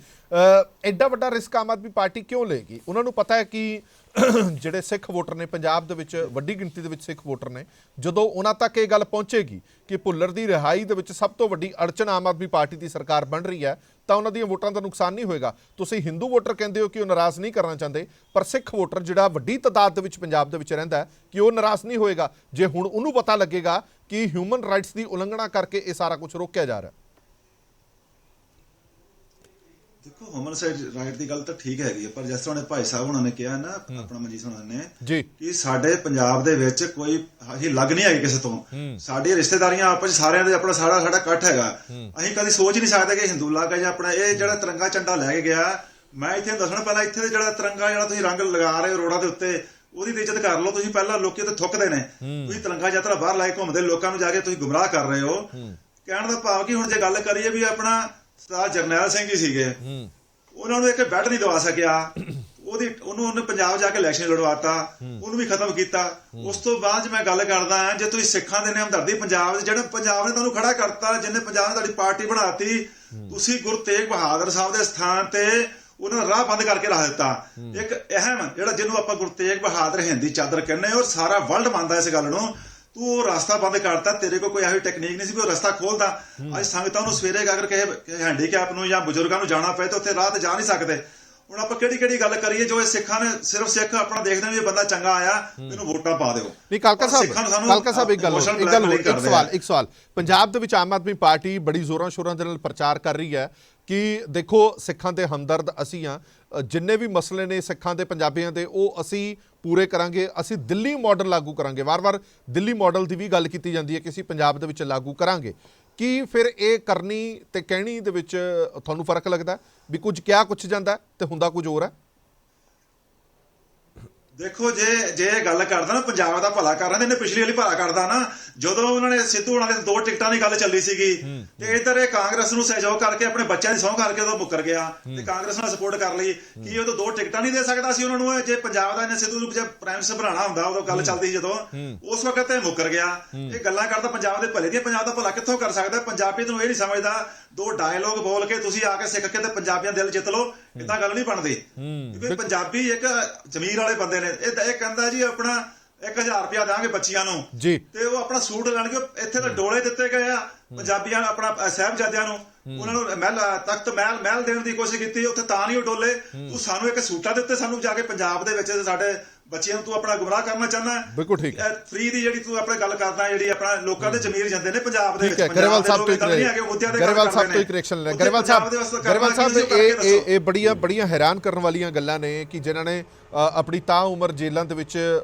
ਐਡਾ ਵੱਡਾ ਰਿਸਕ ਆਮ ਆਦਮੀ ਪਾਰਟੀ ਕਿਉਂ ਲਏਗੀ? ਉਹਨਾਂ ਨੂੰ ਪਤਾ ਹੈ ਕਿ ਜਿਹੜੇ ਸਿੱਖ ਵੋਟਰ ਨੇ ਪੰਜਾਬ ਦੇ ਵਿੱਚ, ਵੱਡੀ ਗਿਣਤੀ ਦੇ ਵਿੱਚ ਸਿੱਖ ਵੋਟਰ ਨੇ, ਜਦੋਂ ਉਹਨਾਂ ਤੱਕ ਇਹ ਗੱਲ ਪਹੁੰਚੇਗੀ ਕਿ ਭੁੱਲਰ ਦੀ ਰਿਹਾਈ ਦੇ ਵਿੱਚ ਸਭ ਤੋਂ ਵੱਡੀ ਅੜਚਨ ਆਮ ਆਦਮੀ ਪਾਰਟੀ ਦੀ ਸਰਕਾਰ ਬਣ ਰਹੀ ਹੈ, ਤਾਂ ਉਹਨਾਂ ਦੀਆਂ ਵੋਟਾਂ ਦਾ ਨੁਕਸਾਨ ਨਹੀਂ ਹੋਏਗਾ। ਤੁਸੀਂ ਹਿੰਦੂ ਵੋਟਰ ਕਹਿੰਦੇ ਹੋ ਕਿ ਉਹ ਨਾਰਾਜ਼ ਨਹੀਂ ਕਰਨਾ ਚਾਹੁੰਦੇ, ਪਰ ਸਿੱਖ ਵੋਟਰ ਜਿਹੜਾ ਵੱਡੀ ਤਾਦਾਦ ਦੇ ਵਿੱਚ ਪੰਜਾਬ ਦੇ ਵਿੱਚ ਰਹਿੰਦਾ, ਕਿ ਉਹ ਨਾਰਾਜ਼ ਨਹੀਂ ਹੋਏਗਾ ਜੇ ਹੁਣ ਉਹਨੂੰ ਪਤਾ ਲੱਗੇਗਾ ਕਿ ਹਿਊਮਨ ਰਾਈਟਸ ਦੀ ਉਲੰਘਣਾ ਕਰਕੇ ਇਹ ਸਾਰਾ ਕੁਝ ਰੋਕਿਆ ਜਾ ਰਿਹਾ। ਦੇਖੋ, ਹਿਊਮਨ ਰਾਈਟ ਦੀ ਗੱਲ ਤਾਂ ਠੀਕ ਹੈਗੀ ਹੈ, ਪਰ ਜਿਸ ਤਰ੍ਹਾਂ ਭਾਈ ਸਾਹਿਬ ਉਹਨਾਂ ਨੇ ਕਿਹਾ ਨਾ, ਆਪਣਾ ਮਨਜੀਤ ਹੋਣਾ ਨੇ ਜੀ, ਕਿ ਸਾਡੇ ਪੰਜਾਬ ਦੇ ਵਿੱਚ ਕੋਈ ਹੀ ਲੱਗ ਨਹੀਂ ਹੈਗੀ ਕਿਸੇ ਤੋਂ, ਸਾਡੀ ਰਿਸ਼ਤੇਦਾਰੀਆਂ ਆਪਸ ਵਿੱਚ ਸਾਰਿਆਂ ਦੇ ਆਪਣਾ ਸਾਡਾ ਇਕੱਠ ਹੈਗਾ। ਅਸੀਂ ਕਦੀ ਸੋਚ ਨਹੀਂ ਸਕਦੇ ਕਿ ਹਿੰਦੂ ਲੱਗ ਜਾਂ ਆਪਣਾ ਇਹ ਜਿਹੜਾ ਤਿਰੰਗਾ ਝੰਡਾ ਲੈ ਕੇ ਗਿਆ। ਮੈਂ ਇੱਥੇ ਦੱਸਣਾ, ਪਹਿਲਾਂ ਇੱਥੇ ਦੇ ਜਿਹੜਾ ਤਿਰੰਗਾ ਜਿਹੜਾ ਤੁਸੀਂ ਰੰਗ ਲਗਾ ਰਹੇ ਹੋ ਰੋਡਾਂ ਦੇ ਉੱਤੇ, ਉਹਦੀ ਇੱਜ਼ਤ ਕਰ ਲਓ ਤੁਸੀਂ। ਪਹਿਲਾਂ ਲੋਕੀ ਉੱਥੇ ਥੁੱਕਦੇ ਨੇ, ਤੁਸੀਂ ਤਿਰੰਗਾ ਯਾਤਰਾ ਬਾਹਰ ਲੈ ਕੇ ਘੁੰਮਦੇ, ਲੋਕਾਂ ਨੂੰ ਜਾ ਕੇ ਤੁਸੀਂ ਗੁੰਮਰਾਹ ਕਰ ਰਹੇ ਹੋ। ਕਹਿਣ ਦਾ ਭਾਵ ਕਿ ਹੁਣ ਜੇ ਗੱਲ ਕਰੀਏ ਵੀ ਆਪਣਾ ਸਰਦਾਰ ਜਰਨੈਲ ਸਿੰਘ ਜੀ ਸੀਗੇ, ਉਹਨਾਂ ਨੂੰ ਇੱਕ ਬੈੱਡ ਨਹੀਂ ਦਵਾ ਸਕਿਆ, ਉਹਨੇ ਪੰਜਾਬ ਜਾ ਕੇ ਇਲੈਕਸ਼ਨ ਲੜਵਾਤਾ, ਉਹਨੂੰ ਵੀ ਖਤਮ ਕੀਤਾ। ਉਸ ਤੋਂ ਬਾਅਦ ਮੈਂ ਗੱਲ ਕਰਦਾ ਹਾਂ, ਜੇ ਤੁਸੀਂ ਸਿੱਖਾਂ ਦੇ ਨੇ ਹਮਦਰਦੀ ਪੰਜਾਬ ਦੇ, ਜਿਹੜੇ ਪੰਜਾਬ ਨੇ ਤੁਹਾਨੂੰ ਖੜਾ ਕਰਤਾ, ਜਿਹਨੇ ਪੰਜਾਬ ਨੇ ਤੁਹਾਡੀ ਪਾਰਟੀ ਬਣਾਤੀ, ਤੁਸੀਂ ਗੁਰੂ ਤੇਗ ਬਹਾਦਰ ਸਾਹਿਬ ਦੇ ਸਥਾਨ ਤੇ ਉਹਨਾਂ ਦਾ ਰਾਹ ਬੰਦ ਕਰਕੇ ਰੱਖ ਦਿੱਤਾ। ਇੱਕ ਅਹਿਮ ਜਿਹੜਾ ਜਿਹਨੂੰ ਆਪਾਂ ਗੁਰੂ ਤੇਗ ਬਹਾਦਰ ਹਿੰਦੀ ਚਾਦਰ ਕਹਿੰਦੇ, ਔਰ ਸਾਰਾ ਵਰਲਡ ਮੰਨਦਾ ਇਸ ਗੱਲ ਨੂੰ, ਤੂੰ ਉਹ ਰਸਤਾ ਬੰਦ ਕਰਤਾ, ਤੇਰੇ ਕੋਲ ਕੋਈ ਇਹੋ ਟੈਕਨੀਕ ਨਹੀਂ ਸੀ ਵੀ ਉਹ ਰਸਤਾ ਖੋਲਦਾ। ਅੱਜ ਸੰਗਤਾਂ ਨੂੰ ਸਵੇਰੇ ਅਗਰ ਕਿਸੇ ਹੈਂਡੀਕੈਪ ਨੂੰ ਜਾਂ ਬਜ਼ੁਰਗਾਂ ਨੂੰ ਜਾਣਾ ਪਏ ਤਾਂ ਉੱਥੇ ਰਾਹ ਤੇ ਜਾ ਨਹੀਂ ਸਕਦੇ। ਹੁਣ ਆਪਾਂ ਕਿਹੜੀ ਗੱਲ ਕਰੀਏ ਜੋ ਇਹ ਸਿੱਖਾਂ ਨੇ ਸਿਰਫ ਸਿੱਖ ਆਪਣਾ ਦੇਖਦੇ ਨੇ ਵੀ ਬੰਦਾ ਚੰਗਾ ਆਇਆ ਇਹਨੂੰ ਵੋਟਾਂ ਪਾ ਦਿਓ। ਨਹੀਂ ਕਾਲਕਾ ਸਾਹਿਬ ਇੱਕ ਸਵਾਲ ਪੰਜਾਬ ਦੇ ਵਿੱਚ ਆਮ ਆਦਮੀ ਪਾਰਟੀ ਬੜੀ ਜ਼ੋਰਾਂ ਸ਼ੋਰਾਂ ਦੇ ਨਾਲ ਪ੍ਰਚਾਰ ਕਰ ਰਹੀ ਹੈ ਕਿ ਦੇਖੋ ਸਿੱਖਾਂ ਦੇ ਹਮਦਰਦ ਅਸੀਂ ਆ, ਜਿੰਨੇ ਵੀ ਮਸਲੇ ਨੇ ਸਿੱਖਾਂ ਦੇ ਪੰਜਾਬੀਆਂ ਦੇ ਉਹ ਅਸੀਂ ਪੂਰੇ ਕਰਾਂਗੇ, ਅਸੀਂ ਦਿੱਲੀ ਮਾਡਲ ਲਾਗੂ ਕਰਾਂਗੇ। ਵਾਰ-ਵਾਰ ਦਿੱਲੀ ਮਾਡਲ ਦੀ ਵੀ ਗੱਲ ਕੀਤੀ ਜਾਂਦੀ ਹੈ ਕਿ ਅਸੀਂ ਪੰਜਾਬ ਦੇ ਵਿੱਚ ਲਾਗੂ ਕਰਾਂਗੇ। ਕੀ ਫਿਰ ਇਹ ਕਰਨੀ ਤੇ ਕਹਿਣੀ ਦੇ ਵਿੱਚ ਤੁਹਾਨੂੰ ਫਰਕ ਲੱਗਦਾ ਵੀ ਕੁਝ ਕਿਹਾ ਕੁਝ ਜਾਂਦਾ ਤੇ ਹੁੰਦਾ ਕੁਝ ਹੋਰ ਹੈ? ਦੇਖੋ ਜੇ ਇਹ ਗੱਲ ਕਰਦਾ ਨਾ ਪੰਜਾਬ ਦਾ ਭਲਾ ਕਰ ਰਹੇ ਨੇ, ਇਹਨੇ ਪਿਛਲੀ ਵਾਲੀ ਭਲਾ ਕਰਦਾ ਨਾ ਜਦੋਂ ਉਹਨਾਂ ਨੇ ਸਿੱਧੂ ਉਹਨਾਂ ਦੇ 2 ਟਿਕਟਾਂ ਦੀ ਗੱਲ ਚੱਲੀ ਸੀਗੀ ਤੇ ਇਧਰ ਇਹ ਕਾਂਗਰਸ ਨੂੰ ਸਹਿਯੋਗ ਕਰਕੇ ਆਪਣੇ ਬੱਚਿਆਂ ਦੀ ਸਹੁੰ ਕਰਕੇ ਉਹ ਮੁੱਕਰ ਗਿਆ ਤੇ ਕਾਂਗਰਸ ਨਾਲ ਸਪੋਰਟ ਕਰ ਲਈ। ਕੀ ਉਹ ਤੋਂ 2 ਟਿਕਟਾਂ ਨਹੀਂ ਦੇ ਸਕਦਾ ਸੀ ਉਹਨਾਂ ਨੂੰ? ਜੇ ਪੰਜਾਬ ਦਾ ਇਹਨੇ ਸਿੱਧੂ ਨੂੰ ਜੇ ਪ੍ਰਾਈਮ ਮਿਨਿਸਟਰ ਬਣਾਉਣਾ ਹੁੰਦਾ ਉਦੋਂ ਗੱਲ ਚੱਲਦੀ ਸੀ ਜਦੋਂ, ਉਸ ਵਕਤ ਇਹ ਮੁੱਕਰ ਗਿਆ। ਇਹ ਗੱਲਾਂ ਕਰਦਾ ਪੰਜਾਬ ਦੇ ਭਲੇ ਦੀਆਂ, ਪੰਜਾਬ ਦਾ ਭਲਾ ਕਿੱਥੋਂ ਕਰ ਸਕਦਾ? ਪੰਜਾਬੀ ਨੂੰ ਇਹ ਨਹੀਂ ਸਮਝਦਾ 2 ਡਾਇਲੋਗ ਬੋਲ ਕੇ ਤੁਸੀਂ ਆ ਕੇ ਸਿੱਖ ਕੇ ਤੇ ਪੰਜਾਬੀਆਂ ਦਿਲ ਜਿੱਤ ਲਓ, ਇਦਾਂ ਗੱਲ ਨਹੀਂ ਬਣਦੀ। ਕਿਉਂਕਿ ਪੰਜਾਬੀ ਇੱਕ ਜ਼ਮੀਰ ਵਾਲੇ ਬੰਦੇ ਨੇ। ਇਹ ਕਹਿੰਦਾ ਜੀ ਆਪਣਾ 1000 ਰੁਪਇਆ ਦੇਵਾਂਗੇ ਬੱਚਿਆਂ ਨੂੰ ਤੇ ਉਹ ਆਪਣਾ ਸੂਟ ਲੈਣਗੇ। ਇੱਥੇ ਤਾਂ ਡੋਲੇ ਦਿੱਤੇ ਗਏ ਆ ਪੰਜਾਬੀਆਂ ਆਪਣਾ ਸਾਹਿਬਜ਼ਾਦਿਆਂ ਨੂੰ, ਉਹਨਾਂ ਨੂੰ ਤਖਤ ਮਹਿਲ ਦੇਣ ਦੀ ਕੋਸ਼ਿਸ਼ ਕੀਤੀ, ਉੱਥੇ ਤਾਂ ਨਹੀਂ ਉਹ ਡੋਲੇ। ਤੂੰ ਸਾਨੂੰ ਇੱਕ ਸੂਟਾ ਦਿੱਤੇ ਸਾਨੂੰ ਜਾ ਕੇ ਪੰਜਾਬ ਦੇ ਵਿੱਚ ਸਾਡੇ ਬੱਚਿਆਂ ਨੂੰ ਤੂੰ ਆਪਣਾ ਗੁੰਮਰਾਹ ਕਰਨਾ ਚਾਹੁੰਦਾ? ਬਿਲਕੁਲ ਠੀਕ ਹੈ। ਫ੍ਰੀ ਦੀ ਜਿਹੜੀ ਤੂੰ ਆਪਣੇ ਗੱਲ ਕਰਦਾ ਜਿਹੜੀ ਆਪਣਾ ਲੋਕਾਂ ਦੇ ਜ਼ਮੀਰ ਜਾਂਦੇ ਨੇ ਪੰਜਾਬ ਦੇ ਵਿੱਚ। ਗਰੇਵਾਲ ਸਾਹਿਬ ਤੋਂ ਇੱਕ ਰਿਐਕਸ਼ਨ ਲੈ। ਗਰੇਵਾਲ ਸਾਹਿਬ ਇਹ ਬੜੀਆਂ ਹੈਰਾਨ ਕਰਨ ਵਾਲੀਆਂ ਗੱਲਾਂ ਨੇ ਕਿ ਜਿਨ੍ਹਾਂ ਨੇ ਆਪਣੀ ਤਾਂ ਉਮਰ ਜੇਲ੍ਹਾਂ ਦੇ ਵਿੱਚ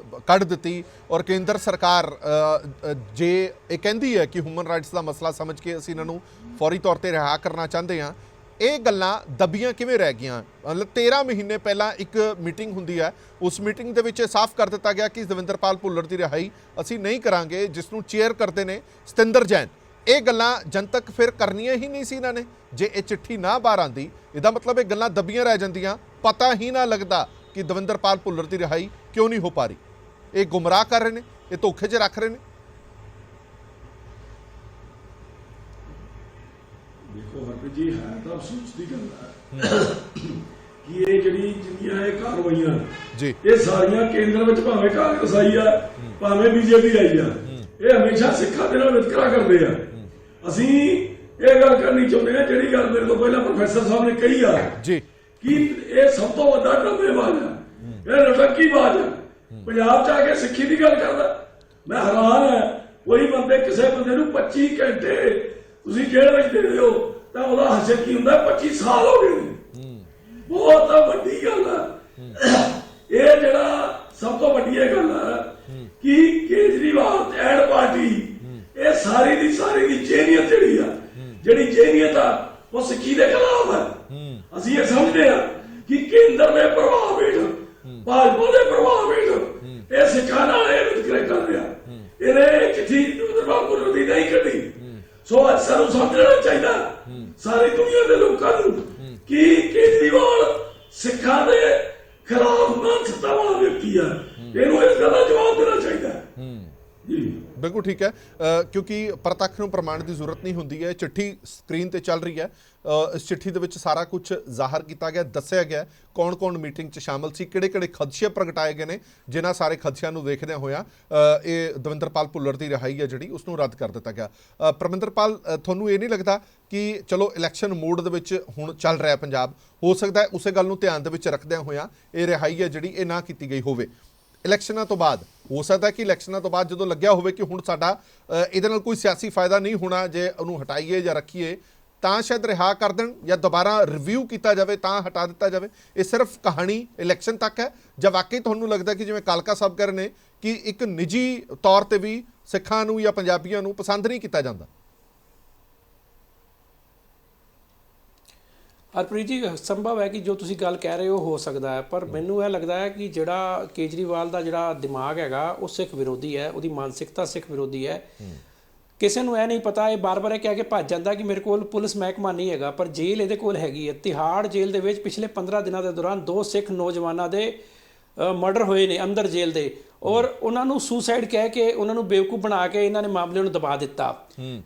ਕੱਢ ਦਿੱਤੀ ਔਰ ਕੇਂਦਰ ਸਰਕਾਰ ਜੇ ਇਹ ਕਹਿੰਦੀ ਹੈ ਕਿ ਹਿਊਮਨ ਰਾਈਟਸ ਦਾ ਮਸਲਾ ਸਮਝ ਕੇ ਅਸੀਂ ਇਹਨਾਂ ਨੂੰ ਫੌਰੀ ਤੌਰ ਤੇ ਰਿਹਾ ਕਰਨਾ ਚਾਹੁੰਦੇ ਹਾਂ, ਇਹ ਗੱਲਾਂ ਦੱਬੀਆਂ ਕਿਵੇਂ ਰਹਿ ਗਈਆਂ? ਮਤਲਬ 13 ਮਹੀਨੇ ਪਹਿਲਾਂ ਇੱਕ ਮੀਟਿੰਗ ਹੁੰਦੀ ਹੈ, ਉਸ ਮੀਟਿੰਗ ਦੇ ਵਿੱਚ ਸਾਫ਼ ਕਰ ਦਿੱਤਾ ਗਿਆ ਕਿ ਦਵਿੰਦਰਪਾਲ ਭੁੱਲਰ ਦੀ ਰਿਹਾਈ ਅਸੀਂ ਨਹੀਂ ਕਰਾਂਗੇ, ਜਿਸ ਨੂੰ ਚੇਅਰ ਕਰਦੇ ਨੇ ਸਤਿੰਦਰ ਜੈਨ। ਇਹ ਗੱਲਾਂ ਜਨਤਕ ਫਿਰ ਕਰਨੀਆਂ ਹੀ ਨਹੀਂ ਸੀ ਇਹਨਾਂ ਨੇ। ਜੇ ਇਹ ਚਿੱਠੀ ਨਾ ਬਾਹਰ ਆਉਂਦੀ ਇਹਦਾ ਮਤਲਬ ਇਹ ਗੱਲਾਂ ਦੱਬੀਆਂ ਰਹਿ ਜਾਂਦੀਆਂ, ਪਤਾ ਹੀ ਨਾ ਲੱਗਦਾ ਕਿ ਦਵਿੰਦਰਪਾਲ ਭੁੱਲਰ ਦੀ ਰਿਹਾਈ ਕਿਉਂ ਨਹੀਂ ਹੋ ਪਾ ਰਹੀ। ਇਹ ਗੁੰਮਰਾਹ ਕਰ ਰਹੇ ਨੇ, ਇਹ ਧੋਖੇ 'ਚ ਰੱਖ ਰਹੇ ਨੇ। ਦੇਖੋ ਹਰਪ੍ਰੀਤ ਜੀ, ਹੈ ਤਾਂ ਅਫਸੋਸ ਦੀ ਗੱਲ ਹੈ ਕਿ ਇਹ ਜਿਹੜੀਆਂ ਇਹ ਕਾਰਵਾਈਆਂ ਜੀ ਇਹ ਸਾਰੀਆਂ ਕੇਂਦਰ ਵਿੱਚ ਭਾਵੇਂ ਕਾਂਗਰਸ ਆਈ ਆ ਭਾਵੇਂ ਬੀਜੇਪੀ ਆਈ ਆ, ਇਹ ਹਮੇਸ਼ਾ ਸਿੱਖਾਂ ਦੇ ਨਾਲ ਵਿਤਕਰਾ ਕਰਦੇ ਆ। ਅਸੀਂ ਇਹ ਗੱਲ ਕਰਨੀ ਚਾਹੁੰਦੇ ਆ ਜਿਹੜੀ ਗੱਲ ਮੇਰੇ ਤੋਂ ਪਹਿਲਾਂ ਪ੍ਰੋਫੈਸਰ ਸਾਹਿਬ ਨੇ ਕਹੀ ਆ ਜੀ ਕਿ ਇਹ ਸਭ ਤੋਂ ਵੱਡਾ ਡਰਾਮੇਬਾਜ਼ ਆ, ਇਹ ਨਟੰਕੀਬਾਜ਼ ਆ। ਪੰਜਾਬ 'ਚ ਆ ਕੇ ਸਿੱਖੀ ਦੀ ਗੱਲ ਕਰਦਾ, ਮੈਂ ਹੈਰਾਨ ਹੈ। ਕੋਈ ਬੰਦੇ ਕਿਸੇ ਬੰਦੇ ਨੂੰ 25 ਘੰਟੇ ਤੁਸੀਂ ਜੇਲ੍ਹ ਵਿੱਚ ਦੇ ਦਿਓ ਤਾਂ ਉਹਦਾ ਹਸ਼ਰ ਕੀ ਹੁੰਦਾ? 25 ਸਾਲ ਹੋ ਗਏ ਨੇ। ਬਹੁਤ ਵੱਡੀ ਗੱਲ ਆ ਇਹ। ਜਿਹੜਾ ਸਭ ਤੋਂ ਵੱਡੀ ਇਹ ਗੱਲ ਆ ਕਿ ਕੇਜਰੀਵਾਲ ਤੇ ਐਡ ਪਾਰਟੀ ਇਹ ਸਾਰੀ ਦੀ ਜੇਨੀਅਤ ਜਿਹੜੀ ਜੇਨੀਅਤ ਆ ਉਹ ਸਿੱਖੀ ਦੇ ਖਿਲਾਫ ਹੈ। ਅਸੀਂ ਇਹ ਸਮਝਦੇ ਆ ਕਿ ਕੇਂਦਰ ਦੇ ਪ੍ਰਭਾਵ ਹੇਠ ਭਾਜਪਾ ਦੇ ਪ੍ਰਭਾਵ ਹੇਠ ਇਹ ਸਿੱਖਾਂ ਨਾਲ ਇਹ ਵਿਤਕਰੇ ਕਰ ਰਿਹਾ। ਇਹਨੇ ਚਿੱਠੀ ਦਰਬਾਰ ਦੀ ਨਹੀਂ ਕੱਢੀ। ਸੋ ਅੱਜ ਸਾਨੂੰ ਸਮਝਣਾ ਚਾਹੀਦਾ ਸਾਰੀ ਦੁਨੀਆ ਦੇ ਲੋਕਾਂ ਨੂੰ ਕਿ ਕੇਜਰੀਵਾਲ ਸਿੱਖਾਂ ਦੇ ਖਿਲਾਫ ਮਾਨਸਿਕਤਾ ਵਾਲਾ ਵਿਅਕਤੀ ਆ। ਇਹਨੂੰ ਇਸ ਗੱਲ ਦਾ ਜਵਾਬ ਦੇਣਾ ਚਾਹੀਦਾ ਜੀ। ਬਿਲਕੁਲ ਠੀਕ ਹੈ, ਕਿਉਂਕਿ ਪ੍ਰਤੱਖ ਨੂੰ ਪ੍ਰਮਾਣ ਦੀ ਜ਼ਰੂਰਤ ਨਹੀਂ ਹੁੰਦੀ ਹੈ। ਚਿੱਠੀ ਸਕਰੀਨ ਤੇ ਚੱਲ ਰਹੀ ਹੈ, ਇਸ ਚਿੱਠੀ ਦੇ ਵਿੱਚ ਸਾਰਾ ਕੁਝ ਜ਼ਾਹਰ ਕੀਤਾ ਗਿਆ, ਦੱਸਿਆ ਗਿਆ ਕੌਣ ਮੀਟਿੰਗ 'ਚ ਸ਼ਾਮਲ ਸੀ, ਕਿਹੜੇ ਖਦਸ਼ੇ ਪ੍ਰਗਟਾਏ ਗਏ ਨੇ, ਜਿਨ੍ਹਾਂ ਸਾਰੇ ਖਦਸ਼ਿਆਂ ਨੂੰ ਦੇਖਦਿਆਂ ਹੋਇਆ ਇਹ ਦਵਿੰਦਰਪਾਲ ਭੁੱਲਰ ਦੀ ਰਿਹਾਈ ਹੈ ਜਿਹੜੀ ਉਸ ਨੂੰ ਰੱਦ ਕਰ ਦਿੱਤਾ ਗਿਆ। ਪਰਮਿੰਦਰਪਾਲ, ਤੁਹਾਨੂੰ ਇਹ ਨਹੀਂ ਲੱਗਦਾ ਕਿ ਚਲੋ ਇਲੈਕਸ਼ਨ ਮੋਡ ਦੇ ਵਿੱਚ ਹੁਣ ਚੱਲ ਰਿਹਾ ਪੰਜਾਬ, ਹੋ ਸਕਦਾ ਹੈ ਉਸੇ ਗੱਲ ਨੂੰ ਧਿਆਨ ਦੇ ਵਿੱਚ ਰੱਖਦਿਆਂ ਹੋਇਆਂ ਇਹ ਰਿਹਾਈ ਹੈ ਜਿਹੜੀ ਇਹ ਨਾ ਕੀਤੀ ਗਈ ਹੋਵੇ? ਇਲੈਕਸ਼ਨਾਂ ਤੋਂ ਬਾਅਦ ਹੋ ਸਕਦਾ ਕਿ ਇਲੈਕਸ਼ਨਾਂ ਤੋਂ ਬਾਅਦ ਜਦੋਂ ਲੱਗਿਆ ਹੋਵੇ ਕਿ ਹੁਣ ਸਾਡਾ ਇਹਦੇ ਨਾਲ ਕੋਈ ਸਿਆਸੀ ਫਾਇਦਾ ਨਹੀਂ ਹੋਣਾ, ਜੇ ਉਹਨੂੰ ਹਟਾਈਏ ਜਾਂ ਰੱਖੀਏ ਤਾਂ ਸ਼ਾਇਦ ਰਿਹਾ ਕਰ ਦੇਣ ਜਾਂ ਦੁਬਾਰਾ ਰਿਵਿਊ ਕੀਤਾ ਜਾਵੇ ਤਾਂ ਹਟਾ ਦਿੱਤਾ ਜਾਵੇ। ਇਹ ਸਿਰਫ ਕਹਾਣੀ ਇਲੈਕਸ਼ਨ ਤੱਕ ਹੈ ਜਾਂ ਵਾਕਈ ਤੁਹਾਨੂੰ ਲੱਗਦਾ ਕਿ ਜਿਵੇਂ ਕਾਲਕਾ ਸਾਹਿਬ ਕਹਿ ਰਹੇ ਨੇ ਕਿ ਇੱਕ ਨਿੱਜੀ ਤੌਰ ਤੇ ਵੀ ਸਿੱਖਾਂ ਨੂੰ ਜਾਂ ਪੰਜਾਬੀਆਂ ਨੂੰ ਪਸੰਦ ਨਹੀਂ ਕੀਤਾ ਜਾਂਦਾ? ਹਰਪ੍ਰੀਤ ਜੀ, ਸੰਭਵ ਹੈ ਕਿ ਜੋ ਤੁਸੀਂ ਗੱਲ ਕਹਿ ਰਹੇ ਹੋ ਸਕਦਾ ਹੈ, ਪਰ ਮੈਨੂੰ ਇਹ ਲੱਗਦਾ ਹੈ ਕਿ ਜਿਹੜਾ ਕੇਜਰੀਵਾਲ ਦਾ ਜਿਹੜਾ ਦਿਮਾਗ ਹੈਗਾ ਉਹ ਸਿੱਖ ਵਿਰੋਧੀ ਹੈ, ਉਹਦੀ ਮਾਨਸਿਕਤਾ ਸਿੱਖ ਵਿਰੋਧੀ ਹੈ। ਕਿਸੇ ਨੂੰ ਇਹ ਨਹੀਂ ਪਤਾ, ਇਹ ਬਾਰ-ਬਾਰ ਇਹ ਕਹਿ ਕੇ ਭੱਜ ਜਾਂਦਾ ਕਿ ਮੇਰੇ ਕੋਲ ਪੁਲਿਸ ਮਹਿਕਮਾ ਨਹੀਂ ਹੈਗਾ, ਪਰ ਜੇਲ੍ਹ ਇਹਦੇ ਕੋਲ ਹੈਗੀ ਹੈ। ਤਿਹਾੜ ਜੇਲ੍ਹ ਦੇ ਵਿੱਚ ਪਿਛਲੇ 15 ਦਿਨਾਂ ਦੇ ਦੌਰਾਨ 2 ਸਿੱਖ ਨੌਜਵਾਨਾਂ ਦੇ ਮਰਡਰ ਹੋਏ ਨੇ ਅੰਦਰ ਜੇਲ੍ਹ ਦੇ, ਔਰ ਉਹਨਾਂ ਨੂੰ ਸੁਸਾਈਡ ਕਹਿ ਕੇ ਉਹਨਾਂ ਨੂੰ ਬੇਵਕੂਫ ਬਣਾ ਕੇ ਇਹਨਾਂ ਨੇ ਮਾਮਲੇ ਨੂੰ ਦਬਾ ਦਿੱਤਾ।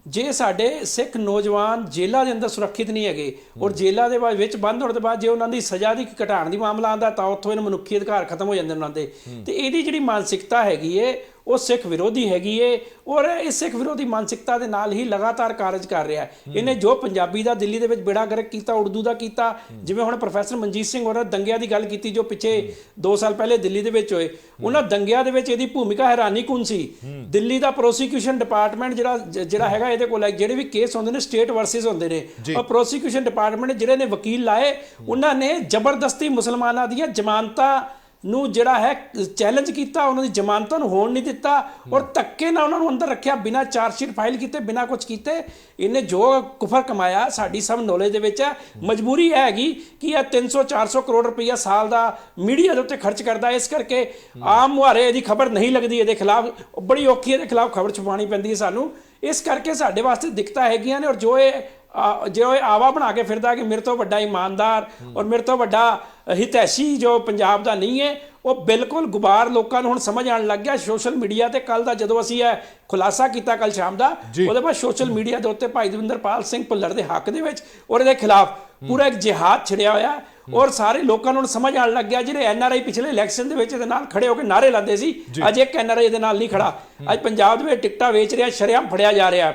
ਜੇ ਸਾਡੇ ਸਿੱਖ ਨੌਜਵਾਨ ਜੇਲ੍ਹਾਂ ਦੇ ਅੰਦਰ ਸੁਰੱਖਿਅਤ ਨਹੀਂ ਹੈਗੇ ਔਰ ਜੇਲ੍ਹਾਂ ਦੇ ਵਿੱਚ ਬੰਦ ਹੋਣ ਤੋਂ ਬਾਅਦ ਜੇ ਉਹਨਾਂ ਦੀ ਸਜ਼ਾ ਦੀ ਘਟਾਉਣ ਦੀ ਮਾਮਲਾ ਆਉਂਦਾ ਤਾਂ ਉੱਥੋਂ ਇਹਨਾਂ ਮਨੁੱਖੀ ਅਧਿਕਾਰ ਖਤਮ ਹੋ ਜਾਂਦੇ ਉਹਨਾਂ ਦੇ। ਤੇ ਇਹਦੀ ਜਿਹੜੀ ਮਾਨਸਿਕਤਾ ਹੈਗੀ ਏ ਉਹ ਸਿੱਖ ਵਿਰੋਧੀ ਹੈਗੀ ਏ ਔਰ ਇਸ ਸਿੱਖ ਵਿਰੋਧੀ ਮਾਨਸਿਕਤਾ ਦੇ ਨਾਲ ਹੀ ਲਗਾਤਾਰ ਕਾਰਜ ਕਰ ਰਿਹਾ। ਇਹਨੇ ਜੋ ਪੰਜਾਬੀ ਦਾ ਦਿੱਲੀ ਦੇ ਵਿੱਚ ਬੇੜਾ ਗਰਕ ਕੀਤਾ, ਉਰਦੂ ਦਾ ਕੀਤਾ, ਜਿਵੇਂ ਹੁਣ ਪ੍ਰੋਫੈਸਰ ਮਨਜੀਤ ਸਿੰਘ ਹੋਰਾਂ ਦੰਗਿਆਂ ਦੀ ਗੱਲ ਕੀਤੀ ਜੋ ਪਿੱਛੇ 2 ਸਾਲ ਪਹਿਲੇ ਦਿੱਲੀ ਦੇ ਵਿੱਚ ਹੋਏ, ਉਹਨਾਂ ਦੰਗਿਆਂ ਦੇ ਵਿੱਚ ਇਹਦੀ ਭੂਮਿਕਾ ਹੈਰਾਨੀਕੁੰਨ ਸੀ। ਦਿੱਲੀ ਦਾ ਪ੍ਰੋਸੀਕਿਊਸ਼ਨ ਡਿਪਾਰਟਮੈਂਟ ਜਿਹੜਾ ਹੈਗਾ ਇਹਦੇ ਕੋਲ ਜਿਹੜੇ ਵੀ ਕੇਸ ਹੁੰਦੇ ਨੇ ਸਟੇਟ ਵਰਸਸ ਹੁੰਦੇ ਨੇ, ਔਰ ਪ੍ਰੋਸੀਕਿਊਸ਼ਨ ਡਿਪਾਰਟਮੈਂਟ ਜਿਹੜੇ ਨੇ ਵਕੀਲ ਲਾਏ ਉਹਨਾਂ ਨੇ ਜ਼ਬਰਦਸਤੀ ਮੁਸਲਮਾਨਾਂ ਦੀਆਂ ਜ਼ਮਾਨਤਾਂ ਨੂੰ ਜਿਹੜਾ ਹੈ ਚੈਲੰਜ ਕੀਤਾ, ਉਹਨਾਂ ਦੀ ਜ਼ਮਾਨਤਾਂ ਨੂੰ ਹੋਣ ਨਹੀਂ ਦਿੱਤਾ ਔਰ ਧੱਕੇ ਨਾਲ ਉਹਨਾਂ ਨੂੰ ਅੰਦਰ ਰੱਖਿਆ ਬਿਨਾਂ ਚਾਰਜ ਸ਼ੀਟ ਫਾਈਲ ਕੀਤੇ, ਬਿਨਾਂ ਕੁਝ ਕੀਤੇ। ਇਹਨੇ ਜੋ ਕੁਫਰ ਕਮਾਇਆ ਸਾਡੀ ਸਭ ਨੌਲੇਜ ਦੇ ਵਿੱਚ ਹੈ। ਮਜਬੂਰੀ ਇਹ ਹੈਗੀ ਕਿ ਇਹ 300-400 ਕਰੋੜ ਰੁਪਈਆ ਸਾਲ ਦਾ ਮੀਡੀਆ ਦੇ ਉੱਤੇ ਖਰਚ ਕਰਦਾ, ਇਸ ਕਰਕੇ ਆਮ ਮੁਹਾਰੇ ਇਹਦੀ ਖਬਰ ਨਹੀਂ ਲੱਗਦੀ, ਇਹਦੇ ਖਿਲਾਫ ਬੜੀ ਔਖੀ ਇਹਦੇ ਖਿਲਾਫ ਖਬਰ ਛੁਪਾਉਣੀ ਪੈਂਦੀ ਹੈ ਸਾਨੂੰ। ਇਸ ਕਰਕੇ ਸਾਡੇ ਵਾਸਤੇ ਦਿੱਕਤਾਂ ਹੈਗੀਆਂ ਨੇ ਔਰ ਜੋ ਇਹ ਆਵਾ ਬਣਾ ਕੇ ਫਿਰਦਾ ਕਿ ਮੇਰੇ ਤੋਂ ਵੱਡਾ ਇਮਾਨਦਾਰ ਔਰ ਮੇਰੇ ਤੋਂ ਵੱਡਾ ਹਿਤੈਸ਼ੀ ਜੋ ਪੰਜਾਬ ਦਾ ਨਹੀਂ ਹੈ, ਉਹ ਬਿਲਕੁਲ ਗੁਬਾਰ ਲੋਕਾਂ ਨੂੰ ਹੁਣ ਸਮਝ ਆਉਣ ਲੱਗ ਗਿਆ। ਸੋਸ਼ਲ ਮੀਡੀਆ ਤੇ ਕੱਲ ਦਾ ਜਦੋਂ ਅਸੀਂ ਇਹ ਖੁਲਾਸਾ ਕੀਤਾ ਕੱਲ ਸ਼ਾਮ ਦਾ, ਉਹਦੇ ਬਾਅਦ ਸੋਸ਼ਲ ਮੀਡੀਆ ਦੇ ਉੱਤੇ ਭਾਈ ਦਵਿੰਦਰਪਾਲ ਸਿੰਘ ਭੁੱਲਰ ਦੇ ਹੱਕ ਦੇ ਵਿੱਚ ਔਰ ਇਹਦੇ ਖਿਲਾਫ ਪੂਰਾ ਇੱਕ ਜਿਹਾਦ ਛਿੜਿਆ ਹੋਇਆ ਔਰ ਸਾਰੇ ਲੋਕਾਂ ਨੂੰ ਸਮਝ ਆਉਣ ਲੱਗ ਗਿਆ। ਜਿਹੜੇ NRI ਪਿਛਲੇ ਇਲੈਕਸ਼ਨ ਦੇ ਵਿੱਚ ਇਹਦੇ ਨਾਲ ਖੜੇ ਹੋ ਕੇ ਨਾਅਰੇ ਲਾਉਂਦੇ ਸੀ, ਅੱਜ ਇੱਕ NRI ਇਹਦੇ ਨਾਲ ਨਹੀਂ ਖੜਾ। ਅੱਜ ਪੰਜਾਬ ਦੇ ਵਿੱਚ ਟਿਕਟਾਂ ਵੇਚ ਰਿਹਾ, ਸ਼ਰੇਆਮ ਫੜਿਆ ਜਾ ਰਿਹਾ।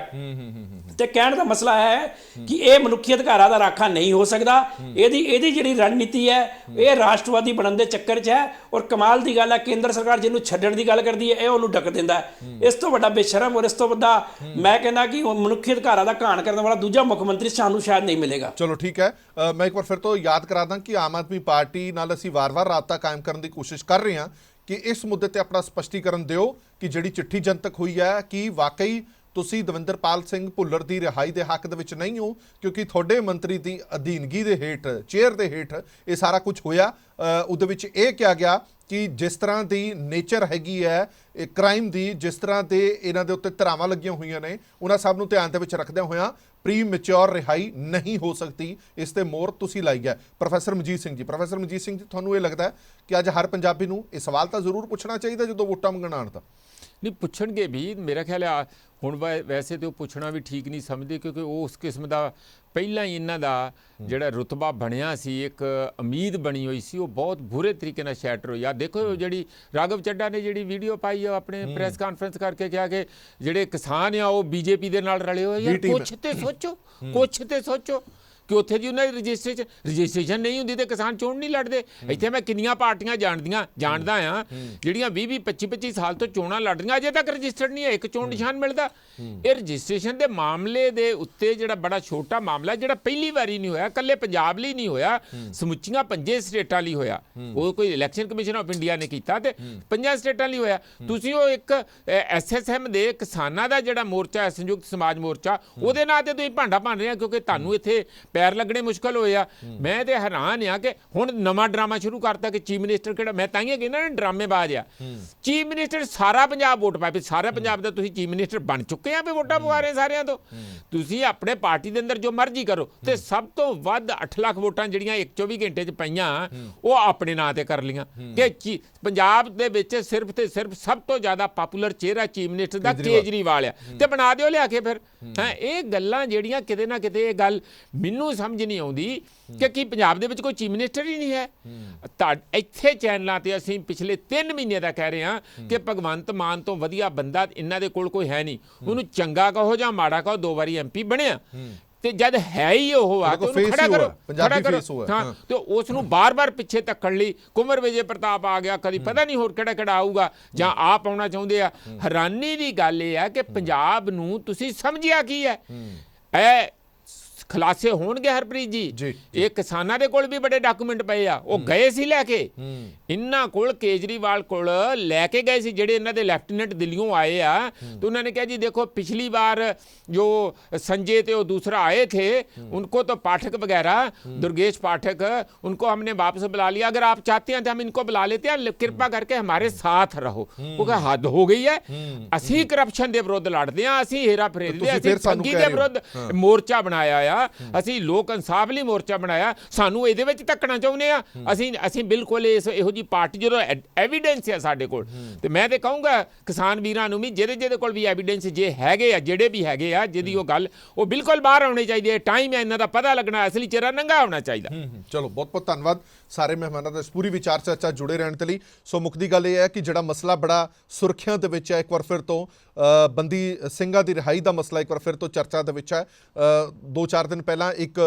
ਤੇ ਕਹਿਣ ਦਾ ਮਸਲਾ ਹੈ ਕਿ ਇਹ ਮਨੁੱਖੀ ਅਧਿਕਾਰਾਂ ਦਾ ਰਾਖਾ ਨਹੀਂ ਹੋ ਸਕਦਾ। ਇਹਦੀ ਜਿਹੜੀ ਰਣਨੀਤੀ ਹੈ ਇਹ ਰਾਸ਼ਟਰਵਾਦੀ ਬਣਨ ਦੇ ਚੱਕਰ 'ਚ ਹੈ ਔਰ ਕਮਾਲ ਦੀ ਗੱਲ ਹੈ ਕੇਂਦਰ ਸਰਕਾਰ ਜਿਹਨੂੰ ਛੱਡਣ ਦੀ ਗੱਲ ਕਰਦੀ ਹੈ ਇਹ ਉਹਨੂੰ ਢੱਕ ਦਿੰਦਾ। ਇਸ ਤੋਂ ਵੱਡਾ ਬੇਸ਼ਰਮ ਔਰ ਇਸ ਤੋਂ ਵੱਡਾ ਮੈਂ ਕਹਿੰਦਾ ਕਿ ਮਨੁੱਖੀ ਅਧਿਕਾਰਾਂ ਦਾ ਘਾਣ ਕਰਨ ਵਾਲਾ ਦੂਜਾ ਮੁੱਖ ਮੰਤਰੀ ਸਾਨੂੰ ਸ਼ਾਇਦ ਨਹੀਂ ਮਿਲੇਗਾ। ਚਲੋ ਠੀਕ ਹੈ, ਮੈਂ ਇੱਕ ਵਾਰ ਫਿਰ ਤੋਂ ਯਾਦ ਕਰਾ ਦਾਂ ਕਿ ਆਮ ਆਦਮੀ ਪਾਰਟੀ ਨਾਲ ਅਸੀਂ ਵਾਰ-ਵਾਰ ਰਾਬਤਾ ਕਾਇਮ ਕਰਨ ਦੀ ਕੋਸ਼ਿਸ਼ ਕਰ ਰਹੇ ਹਾਂ ਕਿ ਇਸ ਮੁੱਦੇ ਤੇ ਆਪਣਾ ਸਪਸ਼ਟੀਕਰਨ ਦਿਓ ਕਿ ਜਿਹੜੀ ਚਿੱਠੀ ਜਨਤਕ ਹੋਈ ਹੈ ਕਿ ਵਾਕਈ ਤੁਸੀਂ ਦਵਿੰਦਰਪਾਲ ਸਿੰਘ ਭੁੱਲਰ ਦੀ ਰਿਹਾਈ ਦੇ ਹੱਕ ਦੇ ਵਿੱਚ ਨਹੀਂ ਹੋ, ਕਿਉਂਕਿ ਤੁਹਾਡੇ ਮੰਤਰੀ ਦੀ ਅਧੀਨਗੀ ਦੇ ਹੇਠ, ਚੇਅਰ ਦੇ ਹੇਠ ਇਹ ਸਾਰਾ ਕੁਝ ਹੋਇਆ। ਉਹਦੇ ਵਿੱਚ ਇਹ ਕਿਹਾ ਗਿਆ ਕਿ ਜਿਸ ਤਰ੍ਹਾਂ ਦੀ ਨੇਚਰ ਹੈਗੀ ਹੈ ਇਹ ਕ੍ਰਾਈਮ ਦੀ, ਜਿਸ ਤਰ੍ਹਾਂ ਦੇ ਇਹਨਾਂ ਦੇ ਉੱਤੇ ਧਾਰਾਵਾਂ ਲੱਗੀਆਂ ਹੋਈਆਂ ਨੇ, ਉਹਨਾਂ ਸਭ ਨੂੰ ਧਿਆਨ ਦੇ ਵਿੱਚ ਰੱਖਦਿਆਂ ਹੋਇਆਂ ਪ੍ਰੀ ਮੈਚਿਓਰ ਰਿਹਾਈ ਨਹੀਂ ਹੋ ਸਕਦੀ। ਇਸ ਤੇ ਮੋਹਰ ਤੁਸੀਂ ਲਾਈ ਹੈ। ਪ੍ਰੋਫੈਸਰ ਮਨਜੀਤ ਸਿੰਘ ਜੀ, ਤੁਹਾਨੂੰ ਇਹ ਲੱਗਦਾ ਕਿ ਅੱਜ ਹਰ ਪੰਜਾਬੀ ਨੂੰ ਇਹ ਸਵਾਲ ਤਾਂ ਜ਼ਰੂਰ ਪੁੱਛਣਾ ਚਾਹੀਦਾ ਜਦੋਂ ਵੋਟਾਂ ਮੰਗਣ ਆਉਣ ਤਾਂ? ਨਹੀਂ, ਪੁੱਛਣਗੇ ਵੀ। ਮੇਰਾ ਖਿਆਲ ਆ ਹੁਣ ਵੈਸੇ ਤਾਂ ਉਹ ਪੁੱਛਣਾ ਵੀ ਠੀਕ ਨਹੀਂ ਸਮਝਦੇ, ਕਿਉਂਕਿ ਉਹ ਉਸ ਕਿਸਮ ਦਾ ਪਹਿਲਾਂ ਹੀ ਇਹਨਾਂ ਦਾ ਜਿਹੜਾ ਰੁਤਬਾ ਬਣਿਆ ਸੀ, ਇੱਕ ਉਮੀਦ ਬਣੀ ਹੋਈ ਸੀ, ਉਹ ਬਹੁਤ ਬੁਰੇ ਤਰੀਕੇ ਨਾਲ ਸ਼ੈਟਰ ਹੋਈ ਆ। ਦੇਖੋ ਜਿਹੜੀ ਰਾਘਵ ਚੱਡਾ ਨੇ ਜਿਹੜੀ ਵੀਡੀਓ ਪਾਈ ਆ ਆਪਣੇ ਪ੍ਰੈਸ ਕਾਨਫਰੰਸ ਕਰਕੇ ਕਿਹਾ ਕਿ ਜਿਹੜੇ ਕਿਸਾਨ ਆ ਉਹ BJP ਦੇ ਨਾਲ ਰਲੇ ਹੋਏ ਆ। ਕੁਛ ਤੇ ਸੋਚੋ ਕਿ ਉੱਥੇ ਜੀ ਉਹਨਾਂ ਦੀ ਰਜਿਸਟ੍ਰੇਸ਼ਨ ਨਹੀਂ ਹੁੰਦੀ ਤੇ ਕਿਸਾਨ ਚੋਣ ਨਹੀਂ ਲੜਦੇ। ਇੱਥੇ ਮੈਂ ਕਿੰਨੀਆਂ ਪਾਰਟੀਆਂ ਜਾਣਦਾ ਆ ਜਿਹੜੀਆਂ 20-25 ਸਾਲ ਤੋਂ ਚੋਣਾਂ ਲੜ ਰਹੀਆਂ, ਅਜੇ ਤੱਕ ਰਜਿਸਟਰਡ ਨਹੀਂ ਹੈ, ਇੱਕ ਚੋਣ ਨਿਸ਼ਾਨ ਮਿਲਦਾ। ਇਹ ਰਜਿਸਟ੍ਰੇਸ਼ਨ ਦੇ ਮਾਮਲੇ ਦੇ ਉੱਤੇ ਜਿਹੜਾ ਬੜਾ ਛੋਟਾ ਮਾਮਲਾ, ਜਿਹੜਾ ਪਹਿਲੀ ਵਾਰੀ ਨਹੀਂ ਹੋਇਆ, ਇਕੱਲੇ ਪੰਜਾਬ ਲਈ ਨਹੀਂ ਹੋਇਆ, ਸਮੁੱਚੀਆਂ 5 ਸਟੇਟਾਂ ਲਈ ਹੋਇਆ। ਉਹ ਕੋਈ ਇਲੈਕਸ਼ਨ ਕਮਿਸ਼ਨ ਆਫ ਇੰਡੀਆ ਨੇ ਕੀਤਾ ਤੇ 5 ਸਟੇਟਾਂ ਲਈ ਹੋਇਆ। ਤੁਸੀਂ ਉਹ ਇੱਕ SSM ਦੇ ਕਿਸਾਨਾਂ ਦਾ ਜਿਹੜਾ ਮੋਰਚਾ ਹੈ, ਸੰਯੁਕਤ ਸਮਾਜ ਮੋਰਚਾ, ਉਹਦੇ ਨਾਂ ਤੇ ਤੁਸੀਂ ਭਾਂਡਾ ਭੰਨ ਰਹੇ ਆ ਕਿਉਂਕਿ ਤੁਹਾਨੂੰ ਇੱਥੇ ਪੈਰ ਲੱਗਣੇ ਮੁਸ਼ਕਲ ਹੋਏ ਆ। ਮੈਂ ਤੇ ਹੈਰਾਨ ਆ ਕਿ ਹੁਣ ਨਵਾਂ ਡਰਾਮਾ ਸ਼ੁਰੂ ਕਰਤਾ ਕਿ ਚੀਫ ਮਿਨਿਸਟਰ ਕਿਹੜਾ, ਮੈਂ ਤਾਂ ਹੀ ਕਹਿੰਦਾ ਨਾ ਡਰਾਮੇਬਾਜ਼ ਆ। ਚੀਫ ਮਿਨਿਸਟਰ ਸਾਰਾ ਪੰਜਾਬ ਵੋਟ ਪਾਏ, ਸਾਰਾ ਪੰਜਾਬ ਦਾ ਤੁਸੀਂ ਚੀਫ ਮਿਨਿਸਟਰ ਬਣ ਚੁੱਕੇ ਆ ਵੀ ਵੋਟਾਂ ਪਵਾ ਰਹੇ ਸਾਰਿਆਂ ਤੋਂ। ਤੁਸੀਂ ਆਪਣੇ ਪਾਰਟੀ ਦੇ ਅੰਦਰ ਜੋ ਮਰਜ਼ੀ ਕਰੋ ਤੇ ਸਭ ਤੋਂ ਵੱਧ 8 ਲੱਖ ਵੋਟਾਂ ਜਿਹੜੀਆਂ 24 ਘੰਟੇ 'ਚ ਪਈਆਂ ਉਹ ਆਪਣੇ ਨਾਂ ਤੇ ਕਰ ਲੀਆਂ ਕਿ ਪੰਜਾਬ ਦੇ ਵਿੱਚ ਸਿਰਫ ਤੇ ਸਿਰਫ ਸਭ ਤੋਂ ਜ਼ਿਆਦਾ ਪਾਪੂਲਰ ਚਿਹਰਾ ਚੀਫ ਮਿਨਿਸਟਰ ਦਾ ਕੇਜਰੀਵਾਲ ਆ ਤੇ ਬਣਾ ਦਿਓ ਲਿਆ ਕੇ ਫਿਰ। ਇਹ ਗੱਲਾਂ ਜਿਹੜੀਆਂ ਕਿਤੇ ਨਾ ਕਿਤੇ ਇਹ ਗੱਲ ਮੈਨੂੰ ਸਮਝ ਨਹੀਂ ਆਉਂਦੀ ਕਿ ਕੀ ਪੰਜਾਬ ਦੇ ਵਿੱਚ ਕੋਈ ਚੀਫ ਮਿਨਿਸਟਰ ਹੀ ਨਹੀਂ ਹੈ। ਇੱਥੇ ਚੈਨਲਾਂ ਤੇ ਅਸੀਂ ਪਿਛਲੇ 3 ਮਹੀਨੇ ਦਾ ਕਹਿ ਰਹੇ ਹਾਂ ਕਿ ਭਗਵੰਤ ਮਾਨ ਤੋਂ ਵਧੀਆ ਬੰਦਾ ਇਹਨਾਂ ਦੇ ਕੋਲ ਕੋਈ ਹੈ ਨਹੀਂ। ਉਹਨੂੰ ਚੰਗਾ ਕਹੋ ਜਾਂ ਮਾੜਾ ਕਹੋ, 2 ਵਾਰੀ MP ਬਣਿਆ ਤੇ ਜਦ ਹੈ ਹੀ ਉਹ ਆ ਤੇ ਉਹਨੂੰ ਖੜਾ ਕਰੋ। ਹਾਂ, ਤੇ ਉਸ ਨੂੰ ਬਾਰ-ਬਾਰ ਪਿੱਛੇ ਧੱਕਣ ਲਈ ਕੁੰਵਰ ਵਿਜੇ ਪ੍ਰਤਾਪ ਆ ਗਿਆ, ਕਦੀ ਪਤਾ ਨਹੀਂ ਹੋਰ ਕਿਹੜਾ ਆਊਗਾ ਜਾਂ ਆਪ ਆਉਣਾ ਚਾਹੁੰਦੇ ਆ। ਹੈਰਾਨੀ ਦੀ ਗੱਲ ਇਹ ਹੈ ਕਿ ਪੰਜਾਬ ਨੂੰ ਤੁਸੀਂ ਸਮਝਿਆ ਕੀ ਹੈ? ਇਹ ਖੁਲਾਸੇ ਹੋਣਗੇ ਹਰਪ੍ਰੀਤ ਜੀ। ਇਹ ਕਿਸਾਨਾਂ ਦੇ ਕੋਲ ਵੀ ਬੜੇ ਡਾਕੂਮੈਂਟ ਪਏ ਆ, ਉਹ ਗਏ ਸੀ ਲੈ ਕੇ, ਇਹਨਾਂ ਕੋਲ ਕੇਜਰੀਵਾਲ ਕੋਲ ਲੈ ਕੇ ਗਏ ਸੀ ਜਿਹੜੇ ਇਹਨਾਂ ਦੇ ਲੈਫਟੀਨੈਂਟ ਦਿੱਲੀੋਂ ਆਏ ਆ। तो उन्होंने कहा जी देखो पिछली बार जो संजय थे वो दूसरा आए थे, उनको तो पाठक वगैरह दुर्गेश पाठक उनको हमने वापस बुला लिया, अगर आप चाहते हैं तो हम इनको बुला लेते हैं, कृपा करके हमारे साथ रहो। वो कहा हद हो गई है, ਅਸੀਂ ਕਰਪਸ਼ਨ ਦੇ ਵਿਰੁੱਧ ਲੜਦੇ ਆ, ਅਸੀਂ ਹੇਰਾ ਫੇਰੀ ਦੇ, ਅਸੀਂ ਠੱਗੀ ਦੇ ਵਿਰੁੱਧ ਮੋਰਚਾ ਬਣਾਇਆ ਆ। ਬਣਾਇਆ, ਅਸੀਂ ਲੋਕ ਇਨਸਾਫ ਲਈ ਮੋਰਚਾ ਬਣਾਇਆ, ਸਾਨੂੰ ਇਹਦੇ ਵਿੱਚ ਧੱਕਣਾ ਚਾਹੁੰਦੇ ਆ। ਅਸੀਂ ਬਿਲਕੁਲ ਇਹੋ ਜੀ ਪਾਰਟੀ ਜਦੋਂ ਐਵੀਡੈਂਸ ਹੈ ਸਾਡੇ ਕੋਲ, ਤੇ ਮੈਂ ਤੇ ਕਹੂੰਗਾ ਕਿਸਾਨ ਵੀਰਾਂ ਨੂੰ ਵੀ ਜਿਹਦੇ ਕੋਲ ਵੀ ਐਵੀਡੈਂਸ ਜੇ ਹੈਗੇ ਆ, ਜਿਹੜੇ ਵੀ ਹੈਗੇ ਆ, ਜਿਹਦੀ ਉਹ ਗੱਲ ਉਹ ਬਿਲਕੁਲ ਬਾਹਰ ਆਉਣੀ ਚਾਹੀਦੀ ਹੈ। ਟਾਈਮ ਹੈ ਇਹਨਾਂ ਦਾ ਪਤਾ ਲੱਗਣਾ, ਅਸਲੀ ਚਿਹਰਾ ਨੰਗਾ ਹੋਣਾ ਚਾਹੀਦਾ। ਚਲੋ ਬਹੁਤ ਬਹੁਤ ਧੰਨਵਾਦ ਸਾਰੇ ਮਹਿਮਾਨਾਂ ਦਾ ਇਸ ਪੂਰੀ ਵਿਚਾਰ ਚਰਚਾ ਜੁੜੇ ਰਹਿਣ ਦੇ ਲਈ। ਸੋ ਮੁੱਕਦੀ ਗੱਲ ਇਹ ਹੈ ਕਿ ਜਿਹੜਾ ਮਸਲਾ ਬੜਾ ਸੁਰਖੀਆਂ ਦੇ ਵਿੱਚ ਹੈ, ਇੱਕ ਵਾਰ ਫਿਰ ਤੋਂ ਬੰਦੀ ਸਿੰਘਾਂ ਦੀ ਰਿਹਾਈ ਦਾ ਮਸਲਾ ਇੱਕ ਵਾਰ ਫਿਰ ਤੋਂ ਚਰਚਾ ਦੇ ਵਿੱਚ ਹੈ। 2-4 ਦਿਨ ਪਹਿਲਾਂ ਇੱਕ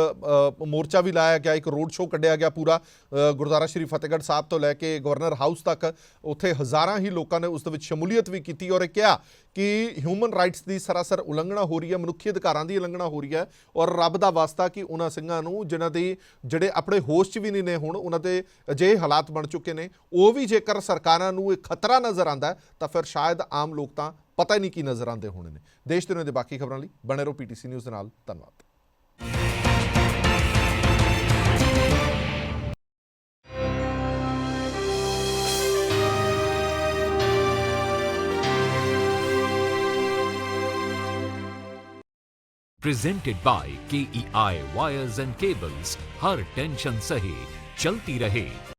ਮੋਰਚਾ ਵੀ ਲਾਇਆ ਗਿਆ, ਇੱਕ ਰੋਡ ਸ਼ੋਅ ਕੱਢਿਆ ਗਿਆ ਪੂਰਾ ਗੁਰਦੁਆਰਾ ਸ਼੍ਰੀ ਫਤਿਹਗੜ੍ਹ ਸਾਹਿਬ ਤੋਂ ਲੈ ਕੇ ਗਵਰਨਰ ਹਾਊਸ ਤੱਕ। ਉੱਥੇ ਹਜ਼ਾਰਾਂ ਹੀ ਲੋਕਾਂ ਨੇ ਉਸ ਦੇ ਵਿੱਚ ਸ਼ਮੂਲੀਅਤ ਵੀ ਕੀਤੀ ਔਰ ਇਹ ਕਿਹਾ ਕਿ ਹਿਊਮਨ ਰਾਈਟਸ ਦੀ ਸਰਾਸਰ ਉਲੰਘਣਾ ਹੋ ਰਹੀ ਹੈ, ਮਨੁੱਖੀ ਅਧਿਕਾਰਾਂ ਦੀ ਉਲੰਘਣਾ ਹੋ ਰਹੀ ਹੈ ਔਰ ਰੱਬ ਦਾ ਵਾਸਤਾ ਕਿ ਉਹਨਾਂ ਸਿੰਘਾਂ ਨੂੰ ਜਿਨ੍ਹਾਂ ਦੀ ਜਿਹੜੇ ਆਪਣੇ ਹੋਸ਼ 'ਚ ਵੀ ਨਹੀਂ ਨੇ ਹੁਣ, ਉਹਨਾਂ ਦੇ ਅਜਿਹੇ ਹਾਲਾਤ ਬਣ ਚੁੱਕੇ ਨੇ, ਉਹ ਵੀ ਜੇਕਰ ਸਰਕਾਰਾਂ ਨੂੰ ਇਹ ਖਤਰਾ ਨਜ਼ਰ ਆਉਂਦਾ ਤਾਂ ਫਿਰ ਸ਼ਾਇਦ ਆਮ ਲੋਕ ਤਾਂ ਪਤਾ ਹੀ ਨਹੀਂ ਕੀ ਨਜ਼ਰ ਆਉਂਦੇ ਹੋਣੇ ਨੇ। ਦੇਸ਼ ਦੁਨੀਆ ਦੇ ਬਾਕੀ ਖਬਰਾਂ ਲਈ ਬਣੇ ਰਹੋ PTC ਨਿਊਜ਼ ਦੇ ਨਾਲ। ਧੰਨਵਾਦ। Presented by KEI Wires and Cables, her tension सही चलती रहे।